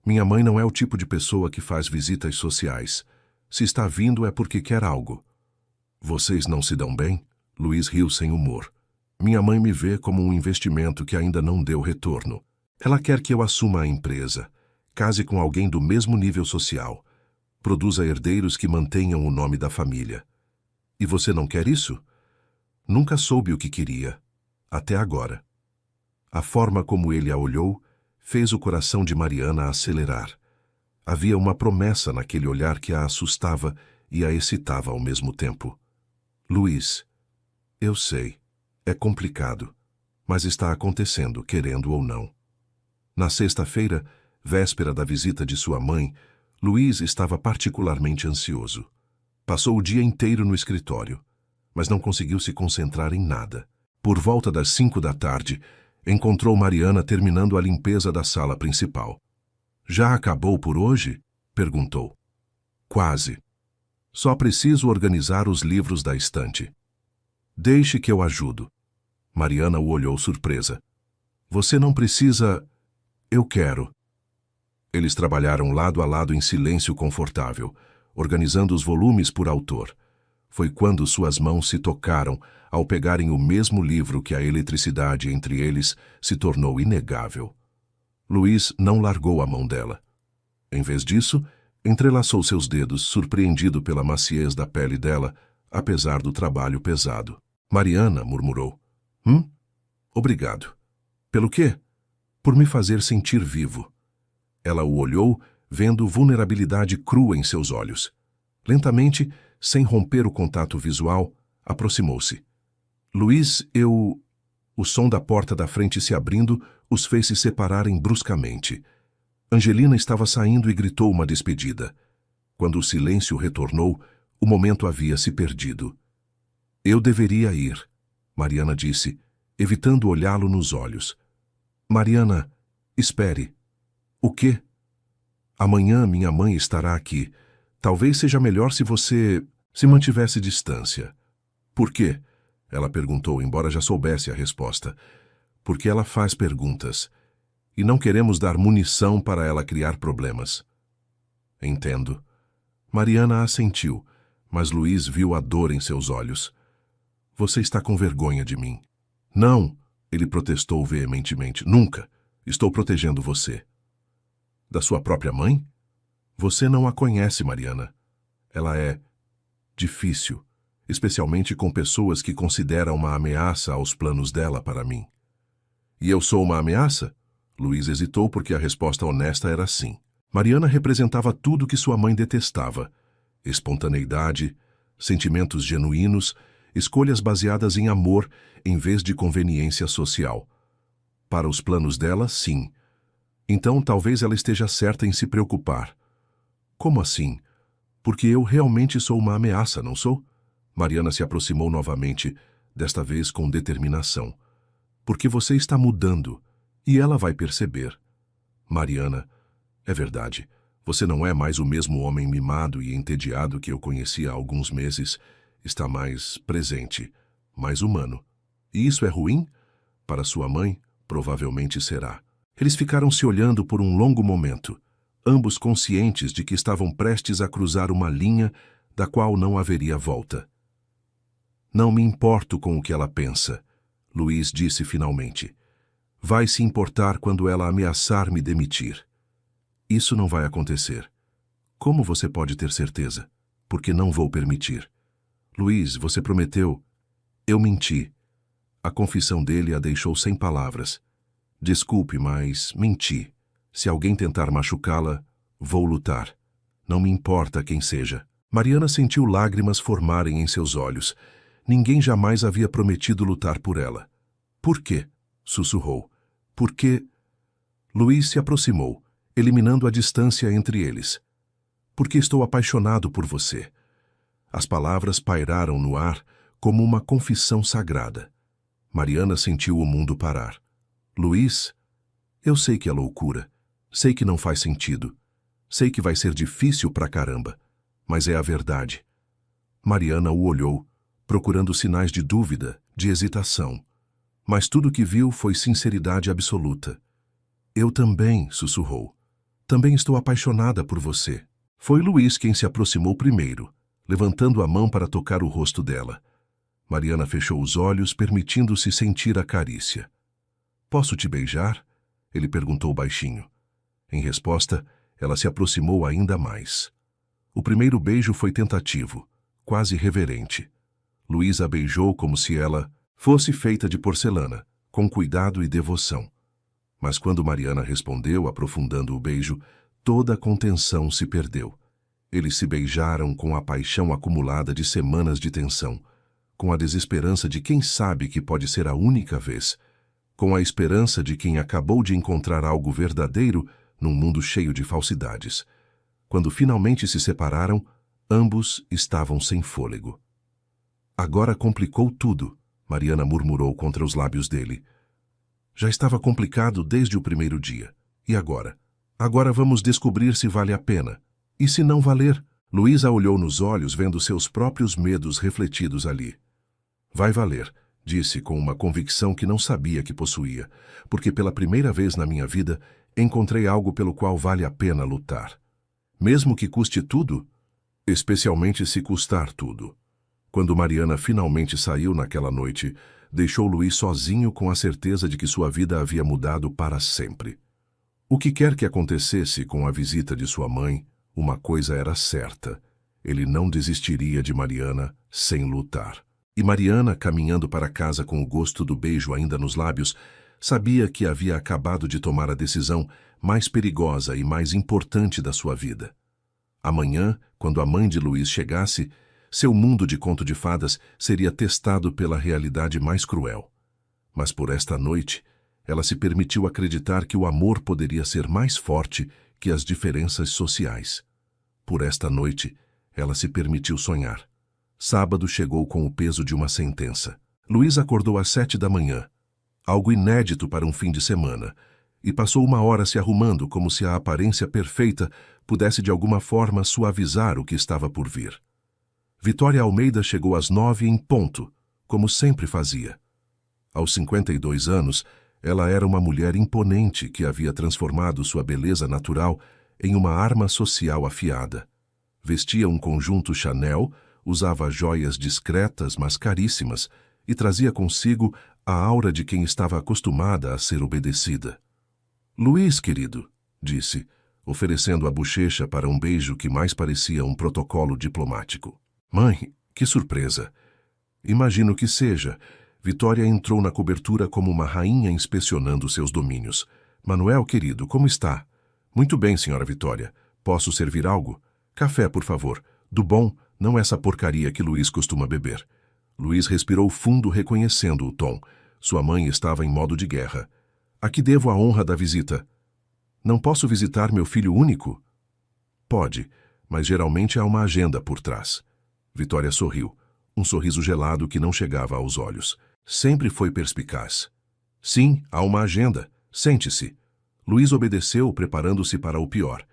Minha mãe não é o tipo de pessoa que faz visitas sociais. Se está vindo é porque quer algo. Vocês não se dão bem? Luiz riu sem humor. Minha mãe me vê como um investimento que ainda não deu retorno. Ela quer que eu assuma a empresa, case com alguém do mesmo nível social, produza herdeiros que mantenham o nome da família. E você não quer isso? Nunca soube o que queria, até agora. A forma como ele a olhou fez o coração de Mariana acelerar. Havia uma promessa naquele olhar que a assustava e a excitava ao mesmo tempo. Luiz, eu sei. É complicado, mas está acontecendo, querendo ou não. Na sexta-feira, Véspera da visita de sua mãe, Luiz estava particularmente ansioso. Passou o dia inteiro no escritório, mas não conseguiu se concentrar em nada. Por volta das 5 da tarde, encontrou Mariana terminando a limpeza da sala principal. "Já acabou por hoje?" perguntou. "Quase. Só preciso organizar os livros da estante." "Deixe que eu ajudo." Mariana o olhou surpresa. "Você não precisa... Eu quero." Eles trabalharam lado a lado em silêncio confortável, organizando os volumes por autor. Foi quando suas mãos se tocaram ao pegarem o mesmo livro que a eletricidade entre eles se tornou inegável. Luiz não largou a mão dela. Em vez disso, entrelaçou seus dedos, surpreendido pela maciez da pele dela, apesar do trabalho pesado. "Mariana", murmurou. Obrigado." "Pelo quê?" "Por me fazer sentir vivo." Ela o olhou, vendo vulnerabilidade crua em seus olhos. Lentamente, sem romper o contato visual, aproximou-se. "Luiz, eu..." O som da porta da frente se abrindo os fez se separarem bruscamente. Angelina estava saindo e gritou uma despedida. Quando o silêncio retornou, o momento havia se perdido. "Eu deveria ir", Mariana disse, evitando olhá-lo nos olhos. "Mariana, espere." "O quê?" "Amanhã minha mãe estará aqui. Talvez seja melhor se você se mantivesse distância." "Por quê?" ela perguntou, embora já soubesse a resposta. "Porque ela faz perguntas. E não queremos dar munição para ela criar problemas." "Entendo." Mariana assentiu, mas Luiz viu a dor em seus olhos. "Você está com vergonha de mim." "Não!" ele protestou veementemente. "Nunca! Estou protegendo você." "Da sua própria mãe?" "Você não a conhece, Mariana. Ela é difícil, especialmente com pessoas que consideram uma ameaça aos planos dela para mim." "E eu sou uma ameaça?" Luiz hesitou porque a resposta honesta era sim. Mariana representava tudo que sua mãe detestava: espontaneidade, sentimentos genuínos, escolhas baseadas em amor em vez de conveniência social. Para os planos dela, sim. Então talvez ela esteja certa em se preocupar. "Como assim? Porque eu realmente sou uma ameaça, não sou?" Mariana se aproximou novamente, desta vez com determinação. "Porque você está mudando, e ela vai perceber." "Mariana, é verdade. Você não é mais o mesmo homem mimado e entediado que eu conheci há alguns meses. Está mais presente, mais humano. E isso é ruim? Para sua mãe, provavelmente será." Eles ficaram se olhando por um longo momento, ambos conscientes de que estavam prestes a cruzar uma linha da qual não haveria volta. "Não me importo com o que ela pensa", Luiz disse finalmente. "Vai se importar quando ela ameaçar me demitir." "Isso não vai acontecer." "Como você pode ter certeza?" "Porque não vou permitir." "Luiz, você prometeu..." "Eu menti." A confissão dele a deixou sem palavras. "Desculpe, mas menti. Se alguém tentar machucá-la, vou lutar. Não me importa quem seja." Mariana sentiu lágrimas formarem em seus olhos. Ninguém jamais havia prometido lutar por ela. "Por quê?" sussurrou. "Porque..." Luiz se aproximou, eliminando a distância entre eles. "Porque estou apaixonado por você." As palavras pairaram no ar como uma confissão sagrada. Mariana sentiu o mundo parar. "Luiz, eu sei que é loucura. Sei que não faz sentido. Sei que vai ser difícil pra caramba. Mas é a verdade." Mariana o olhou, procurando sinais de dúvida, de hesitação. Mas tudo que viu foi sinceridade absoluta. "Eu também", sussurrou. "Também estou apaixonada por você." Foi Luiz quem se aproximou primeiro, levantando a mão para tocar o rosto dela. Mariana fechou os olhos, permitindo-se sentir a carícia. "Posso te beijar?" ele perguntou baixinho. Em resposta, ela se aproximou ainda mais. O primeiro beijo foi tentativo, quase reverente. Luiz a beijou como se ela fosse feita de porcelana, com cuidado e devoção. Mas quando Mariana respondeu, aprofundando o beijo, toda a contenção se perdeu. Eles se beijaram com a paixão acumulada de semanas de tensão, com a desesperança de quem sabe que pode ser a única vez, com a esperança de quem acabou de encontrar algo verdadeiro num mundo cheio de falsidades. Quando finalmente se separaram, ambos estavam sem fôlego. Agora complicou tudo, Mariana murmurou contra os lábios dele. Já estava complicado desde o primeiro dia. E agora? Agora vamos descobrir se vale a pena. E se não valer? Luísa olhou nos olhos, vendo seus próprios medos refletidos ali. Vai valer, disse com uma convicção que não sabia que possuía, porque pela primeira vez na minha vida encontrei algo pelo qual vale a pena lutar. Mesmo que custe tudo? Especialmente se custar tudo. Quando Mariana finalmente saiu naquela noite, deixou Luís sozinho com a certeza de que sua vida havia mudado para sempre. O que quer que acontecesse com a visita de sua mãe, uma coisa era certa: ele não desistiria de Mariana sem lutar. E Mariana, caminhando para casa com o gosto do beijo ainda nos lábios, sabia que havia acabado de tomar a decisão mais perigosa e mais importante da sua vida. Amanhã, quando a mãe de Luís chegasse, seu mundo de conto de fadas seria testado pela realidade mais cruel. Mas por esta noite, ela se permitiu acreditar que o amor poderia ser mais forte que as diferenças sociais. Por esta noite, ela se permitiu sonhar. Sábado chegou com o peso de uma sentença. Luís acordou às 7 da manhã, algo inédito para um fim de semana, e passou uma hora se arrumando como se a aparência perfeita pudesse de alguma forma suavizar o que estava por vir. Vitória Almeida chegou às 9 em ponto, como sempre fazia. Aos 52 anos, ela era uma mulher imponente que havia transformado sua beleza natural em uma arma social afiada. Vestia um conjunto Chanel, usava joias discretas, mas caríssimas, e trazia consigo a aura de quem estava acostumada a ser obedecida. Luís, querido, disse, oferecendo a bochecha para um beijo que mais parecia um protocolo diplomático. Mãe, que surpresa! Imagino que seja. Vitória entrou na cobertura como uma rainha inspecionando seus domínios. Manuel, querido, como está? Muito bem, senhora Vitória. Posso servir algo? Café, por favor. Do bom, não essa porcaria que Luís costuma beber. Luís respirou fundo, reconhecendo o tom. Sua mãe estava em modo de guerra. A que devo a honra da visita? Não posso visitar meu filho único? Pode, mas geralmente há uma agenda por trás. Vitória sorriu, um sorriso gelado que não chegava aos olhos. Sempre foi perspicaz. Sim, há uma agenda. Sente-se. Luís obedeceu, preparando-se para o pior.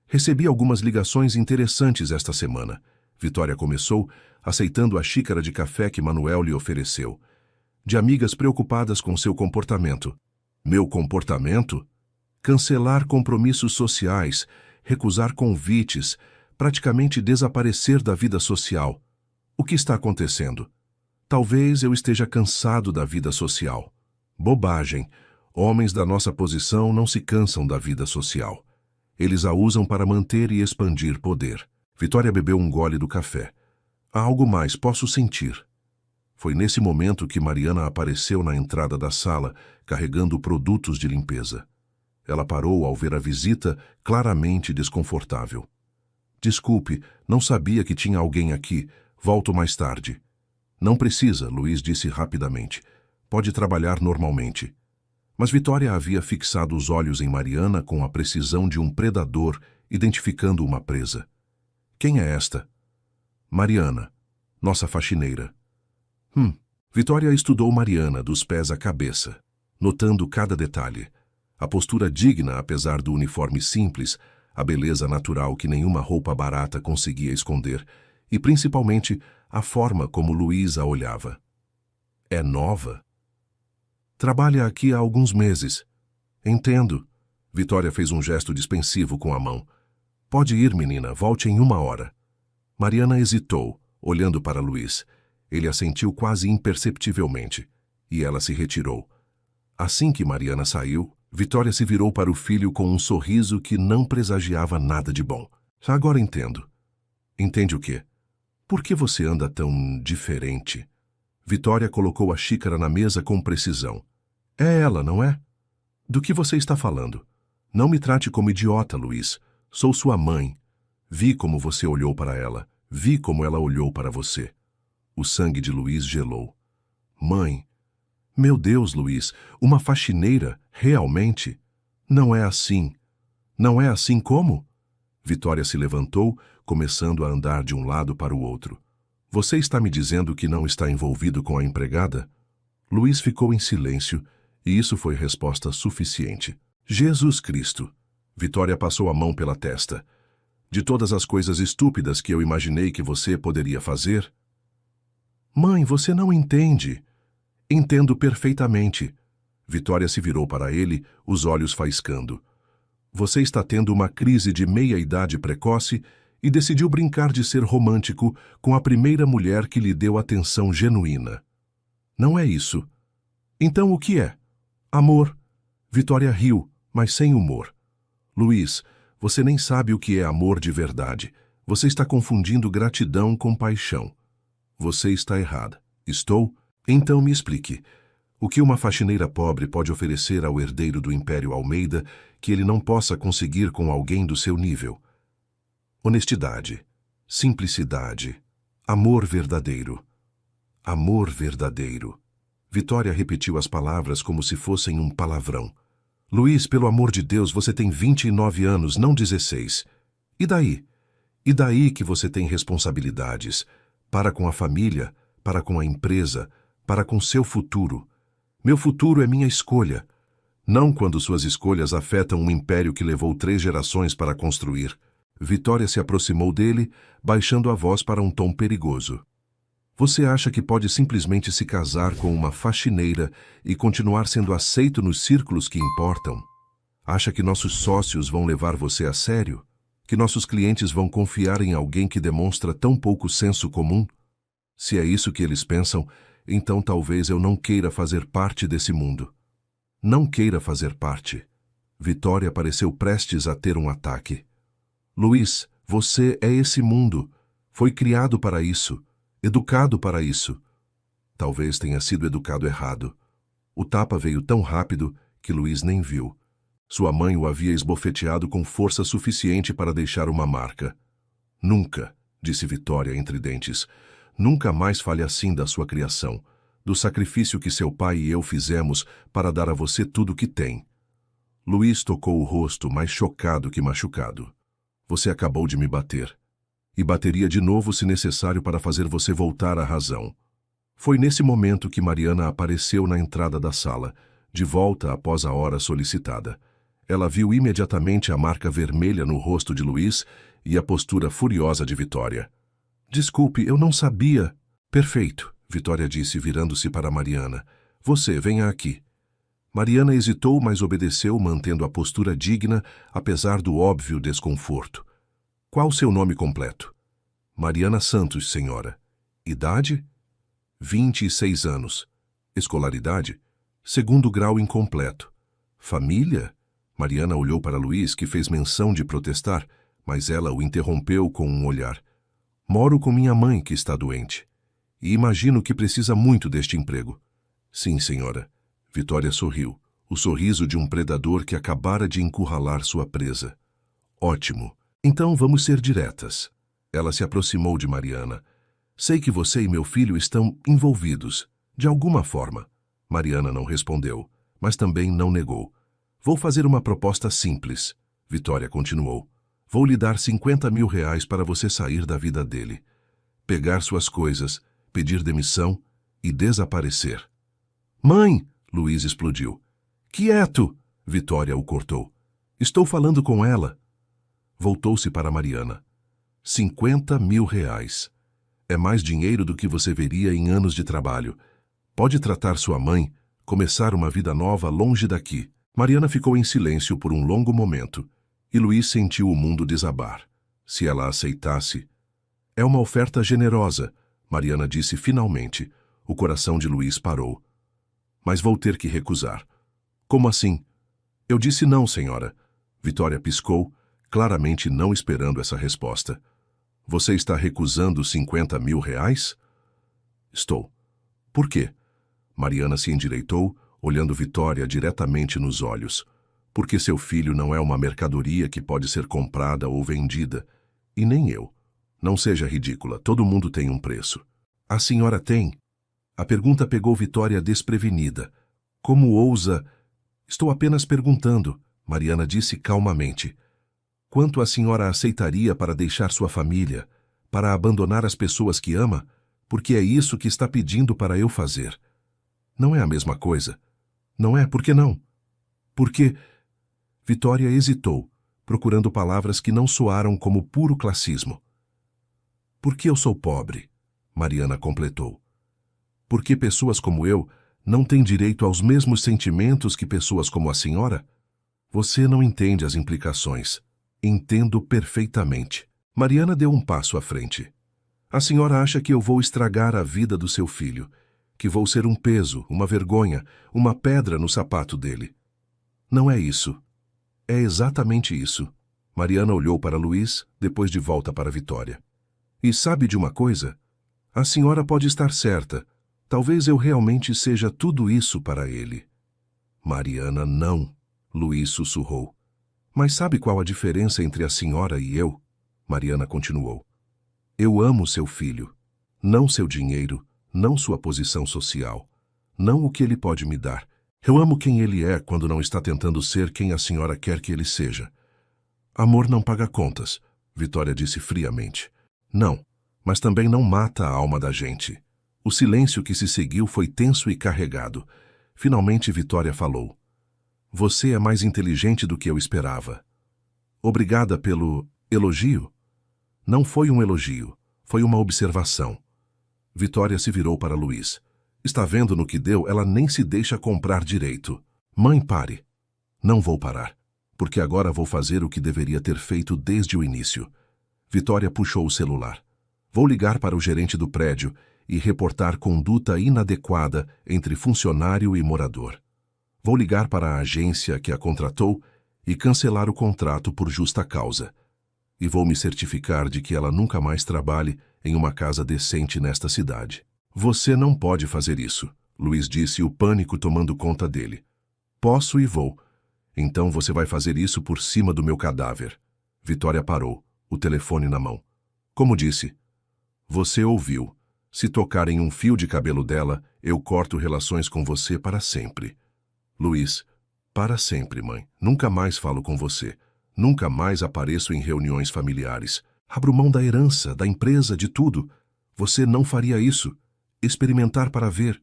Recebi algumas ligações interessantes esta semana. Vitória começou, aceitando a xícara de café que Manuel lhe ofereceu. De amigas preocupadas com seu comportamento. Meu comportamento? Cancelar compromissos sociais, recusar convites, praticamente desaparecer da vida social. O que está acontecendo? Talvez eu esteja cansado da vida social. Bobagem. Homens da nossa posição não se cansam da vida social. Eles a usam para manter e expandir poder. Vitória bebeu um gole do café. Há algo mais, posso sentir. Foi nesse momento que Mariana apareceu na entrada da sala, carregando produtos de limpeza. Ela parou ao ver a visita, claramente desconfortável. Desculpe, não sabia que tinha alguém aqui. Volto mais tarde. Não precisa, Luís disse rapidamente. Pode trabalhar normalmente. Mas Vitória havia fixado os olhos em Mariana com a precisão de um predador, identificando uma presa. Quem é esta? Mariana, nossa faxineira. Vitória estudou Mariana dos pés à cabeça, notando cada detalhe. A postura digna, apesar do uniforme simples, a beleza natural que nenhuma roupa barata conseguia esconder, e principalmente a forma como Luís a olhava. É nova? Trabalha aqui há alguns meses. Entendo. Vitória fez um gesto dispensivo com a mão. Pode ir, menina, volte em 1 hora. Mariana hesitou, olhando para Luís. Ele assentiu quase imperceptivelmente, e ela se retirou. Assim que Mariana saiu, Vitória se virou para o filho com um sorriso que não presagiava nada de bom. Agora entendo. Entende o quê? Por que você anda tão diferente? Vitória colocou a xícara na mesa com precisão. É ela, não é? Do que você está falando? Não me trate como idiota, Luís. Sou sua mãe. Vi como você olhou para ela. Vi como ela olhou para você. O sangue de Luís gelou. Mãe. Meu Deus, Luís, uma faxineira, realmente? Não é assim. Não é assim como? Vitória se levantou, começando a andar de um lado para o outro. Você está me dizendo que não está envolvido com a empregada? Luiz ficou em silêncio, e isso foi resposta suficiente. Jesus Cristo! Vitória passou a mão pela testa. De todas as coisas estúpidas que eu imaginei que você poderia fazer... Mãe, você não entende. Entendo perfeitamente. Vitória se virou para ele, os olhos faiscando. Você está tendo uma crise de meia-idade precoce e decidiu brincar de ser romântico com a primeira mulher que lhe deu atenção genuína. Não é isso. Então o que é? Amor. Vitória riu, mas sem humor. Luiz, você nem sabe o que é amor de verdade. Você está confundindo gratidão com paixão. Você está errada. Estou? Então me explique. O que uma faxineira pobre pode oferecer ao herdeiro do Império Almeida que ele não possa conseguir com alguém do seu nível? Honestidade, simplicidade, amor verdadeiro. Amor verdadeiro. Vitória repetiu as palavras como se fossem um palavrão. Luiz, pelo amor de Deus, você tem 29 anos, não 16. E daí? E daí que você tem responsabilidades? Para com a família, para com a empresa, para com seu futuro. Meu futuro é minha escolha. Não quando suas escolhas afetam um império que levou 3 gerações para construir. Vitória se aproximou dele, baixando a voz para um tom perigoso. Você acha que pode simplesmente se casar com uma faxineira e continuar sendo aceito nos círculos que importam? Acha que nossos sócios vão levar você a sério? Que nossos clientes vão confiar em alguém que demonstra tão pouco senso comum? Se é isso que eles pensam, então talvez eu não queira fazer parte desse mundo. Não queira fazer parte. Vitória pareceu prestes a ter um ataque. Luiz, você é esse mundo. Foi criado para isso. Educado para isso. Talvez tenha sido educado errado. O tapa veio tão rápido que Luiz nem viu. Sua mãe o havia esbofeteado com força suficiente para deixar uma marca. Nunca, disse Vitória entre dentes, nunca mais fale assim da sua criação, do sacrifício que seu pai e eu fizemos para dar a você tudo o que tem. Luiz tocou o rosto, mais chocado que machucado. Você acabou de me bater. E bateria de novo se necessário para fazer você voltar à razão. Foi nesse momento que Mariana apareceu na entrada da sala, de volta após a hora solicitada. Ela viu imediatamente a marca vermelha no rosto de Luiz e a postura furiosa de Vitória. Desculpe, eu não sabia. Perfeito, Vitória disse, virando-se para Mariana. Você, venha aqui. Mariana hesitou, mas obedeceu, mantendo a postura digna, apesar do óbvio desconforto. Qual seu nome completo? Mariana Santos, senhora. Idade? 26 anos. Escolaridade? 2º grau incompleto. Família? Mariana olhou para Luiz, que fez menção de protestar, mas ela o interrompeu com um olhar. Moro com minha mãe, que está doente. E imagino que precisa muito deste emprego. Sim, senhora. Vitória sorriu, o sorriso de um predador que acabara de encurralar sua presa. Ótimo. Então vamos ser diretas. Ela se aproximou de Mariana. Sei que você e meu filho estão envolvidos, de alguma forma. Mariana não respondeu, mas também não negou. Vou fazer uma proposta simples. Vitória continuou. Vou lhe dar 50 mil reais para você sair da vida dele. Pegar suas coisas, pedir demissão e desaparecer. Mãe! Luiz explodiu. Quieto! Vitória o cortou. Estou falando com ela. Voltou-se para Mariana. 50 mil reais. É mais dinheiro do que você veria em anos de trabalho. Pode tratar sua mãe, começar uma vida nova longe daqui. Mariana ficou em silêncio por um longo momento, e Luiz sentiu o mundo desabar. Se ela aceitasse... É uma oferta generosa, Mariana disse finalmente. O coração de Luiz parou. Mas vou ter que recusar. Como assim? Eu disse não, senhora. Vitória piscou, claramente não esperando essa resposta. Você está recusando 50 mil reais? Estou. Por quê? Mariana se endireitou, olhando Vitória diretamente nos olhos. Porque seu filho não é uma mercadoria que pode ser comprada ou vendida. E nem eu. Não seja ridícula, todo mundo tem um preço. A senhora tem? A pergunta pegou Vitória desprevenida. Como ousa... Estou apenas perguntando, Mariana disse calmamente. quanto a senhora aceitaria para deixar sua família, para abandonar as pessoas que ama, porque é isso que está pedindo para eu fazer. Não é a mesma coisa. Não é? Por que não? Porque... Vitória hesitou, procurando palavras que não soaram como puro classismo. Porque eu sou pobre, Mariana completou. Porque pessoas como eu não têm direito aos mesmos sentimentos que pessoas como a senhora? Você não entende as implicações. Entendo perfeitamente. Mariana deu um passo à frente. A senhora acha que eu vou estragar a vida do seu filho, que vou ser um peso, uma vergonha, uma pedra no sapato dele. Não é isso. É exatamente isso. Mariana olhou para Luiz, depois de volta para Vitória. E sabe de uma coisa? A senhora pode estar certa. Talvez eu realmente seja tudo isso para ele. Mariana, não. Luiz sussurrou. Mas sabe qual a diferença entre a senhora e eu? Mariana continuou. Eu amo seu filho. Não seu dinheiro, não sua posição social. Não o que ele pode me dar. Eu amo quem ele é quando não está tentando ser quem a senhora quer que ele seja. Amor não paga contas, Vitória disse friamente. Não, mas também não mata a alma da gente. O silêncio que se seguiu foi tenso e carregado. Finalmente Vitória falou. Você é mais inteligente do que eu esperava. Obrigada pelo elogio? Não foi um elogio, foi uma observação. Vitória se virou para Luiz. Está vendo no que deu? Ela nem se deixa comprar direito. Mãe, pare. Não vou parar, porque agora vou fazer o que deveria ter feito desde o início. Vitória puxou o celular. Vou ligar para o gerente do prédio e reportar conduta inadequada entre funcionário e morador. Vou ligar para a agência que a contratou e cancelar o contrato por justa causa. E vou me certificar de que ela nunca mais trabalhe em uma casa decente nesta cidade. Você não pode fazer isso, Luiz disse, o pânico tomando conta dele. Posso e vou. Então você vai fazer isso por cima do meu cadáver. Vitória parou, o telefone na mão. Como disse? Você ouviu. Se tocar em um fio de cabelo dela, eu corto relações com você para sempre. Luiz, para sempre, mãe. Nunca mais falo com você. Nunca mais apareço em reuniões familiares. Abro mão da herança, da empresa, de tudo. Você não faria isso. Experimentar para ver.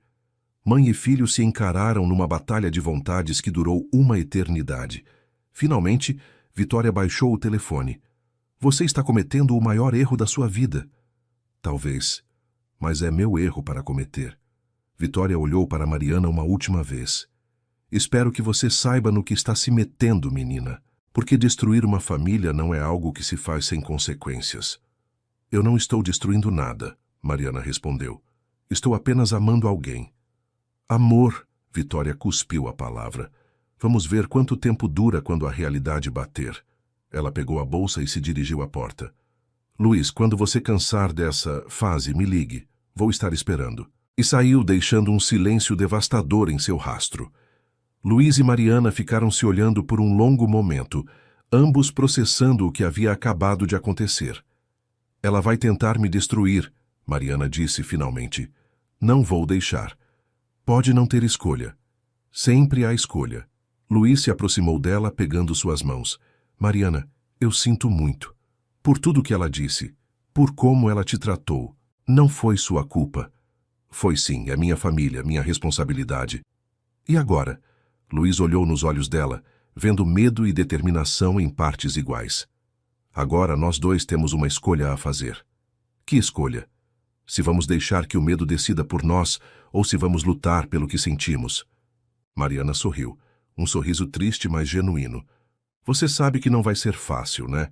Mãe e filho se encararam numa batalha de vontades que durou uma eternidade. Finalmente, Vitória baixou o telefone. Você está cometendo o maior erro da sua vida. Talvez, mas é meu erro para cometer. Vitória olhou para Mariana uma última vez. Espero que você saiba no que está se metendo, menina, porque destruir uma família não é algo que se faz sem consequências. Eu não estou destruindo nada, Mariana respondeu. Estou apenas amando alguém. Amor, Vitória cuspiu a palavra. Vamos ver quanto tempo dura quando a realidade bater. Ela pegou a bolsa e se dirigiu à porta. Luiz, quando você cansar dessa fase, me ligue. Vou estar esperando. E saiu, deixando um silêncio devastador em seu rastro. Luiz e Mariana ficaram se olhando por um longo momento, ambos processando o que havia acabado de acontecer. Ela vai tentar me destruir, Mariana disse finalmente. Não vou deixar. Pode não ter escolha. Sempre há escolha. Luiz se aproximou dela, pegando suas mãos. Mariana, eu sinto muito. Por tudo que ela disse. Por como ela te tratou. Não foi sua culpa. Foi sim, é minha família, minha responsabilidade. E agora? Luiz olhou nos olhos dela, vendo medo e determinação em partes iguais. Agora nós dois temos uma escolha a fazer. Que escolha? Se vamos deixar que o medo decida por nós ou se vamos lutar pelo que sentimos. Mariana sorriu, um sorriso triste, mas genuíno. Você sabe que não vai ser fácil, né?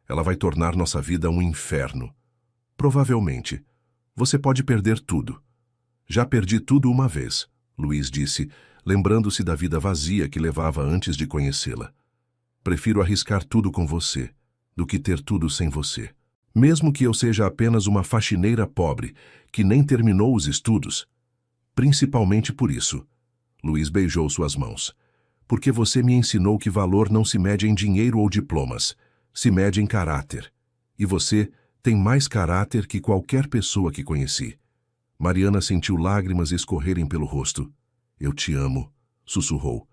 Ela vai tornar nossa vida um inferno. Provavelmente. Você pode perder tudo. Já perdi tudo uma vez, Luiz disse, lembrando-se da vida vazia que levava antes de conhecê-la. Prefiro arriscar tudo com você, do que ter tudo sem você. Mesmo que eu seja apenas uma faxineira pobre, que nem terminou os estudos. Principalmente por isso. Luiz beijou suas mãos. Porque você me ensinou que valor não se mede em dinheiro ou diplomas, se mede em caráter. E você tem mais caráter que qualquer pessoa que conheci. Mariana sentiu lágrimas escorrerem pelo rosto. Eu te amo, sussurrou.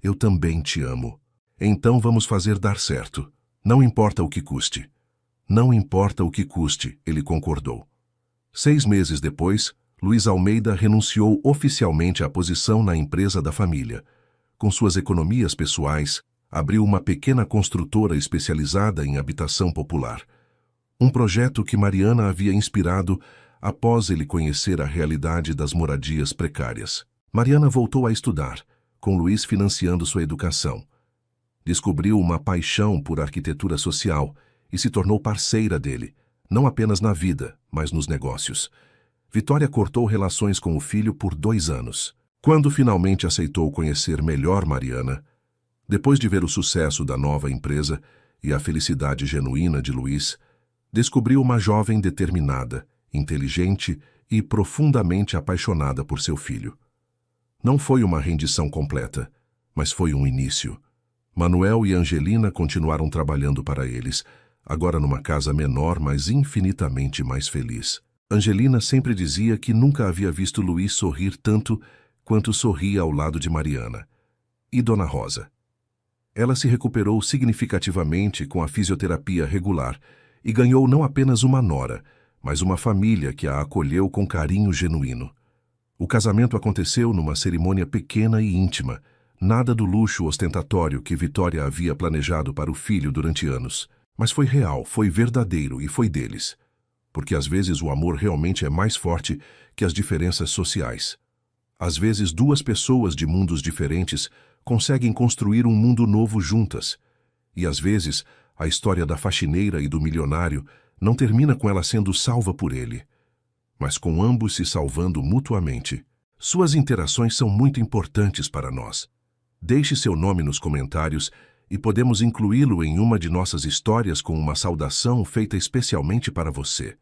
Eu também te amo. Então vamos fazer dar certo. Não importa o que custe. Não importa o que custe, ele concordou. 6 meses depois, Luiz Almeida renunciou oficialmente à posição na empresa da família. Com suas economias pessoais, abriu uma pequena construtora especializada em habitação popular. Um projeto que Mariana havia inspirado após ele conhecer a realidade das moradias precárias. Mariana voltou a estudar, com Luiz financiando sua educação. Descobriu uma paixão por arquitetura social e se tornou parceira dele, não apenas na vida, mas nos negócios. Vitória cortou relações com o filho por 2 anos. Quando finalmente aceitou conhecer melhor Mariana, depois de ver o sucesso da nova empresa e a felicidade genuína de Luiz, descobriu uma jovem determinada, inteligente e profundamente apaixonada por seu filho. Não foi uma rendição completa, mas foi um início. Manuel e Angelina continuaram trabalhando para eles, agora numa casa menor, mas infinitamente mais feliz. Angelina sempre dizia que nunca havia visto Luiz sorrir tanto quanto sorria ao lado de Mariana. E Dona Rosa? Ela se recuperou significativamente com a fisioterapia regular e ganhou não apenas uma nora, mas uma família que a acolheu com carinho genuíno. O casamento aconteceu numa cerimônia pequena e íntima, nada do luxo ostentatório que Vitória havia planejado para o filho durante anos. Mas foi real, foi verdadeiro e foi deles. Porque às vezes o amor realmente é mais forte que as diferenças sociais. Às vezes 2 pessoas de mundos diferentes conseguem construir um mundo novo juntas. E às vezes a história da faxineira e do milionário não termina com ela sendo salva por ele, mas com ambos se salvando mutuamente. Suas interações são muito importantes para nós. Deixe seu nome nos comentários e podemos incluí-lo em uma de nossas histórias com uma saudação feita especialmente para você.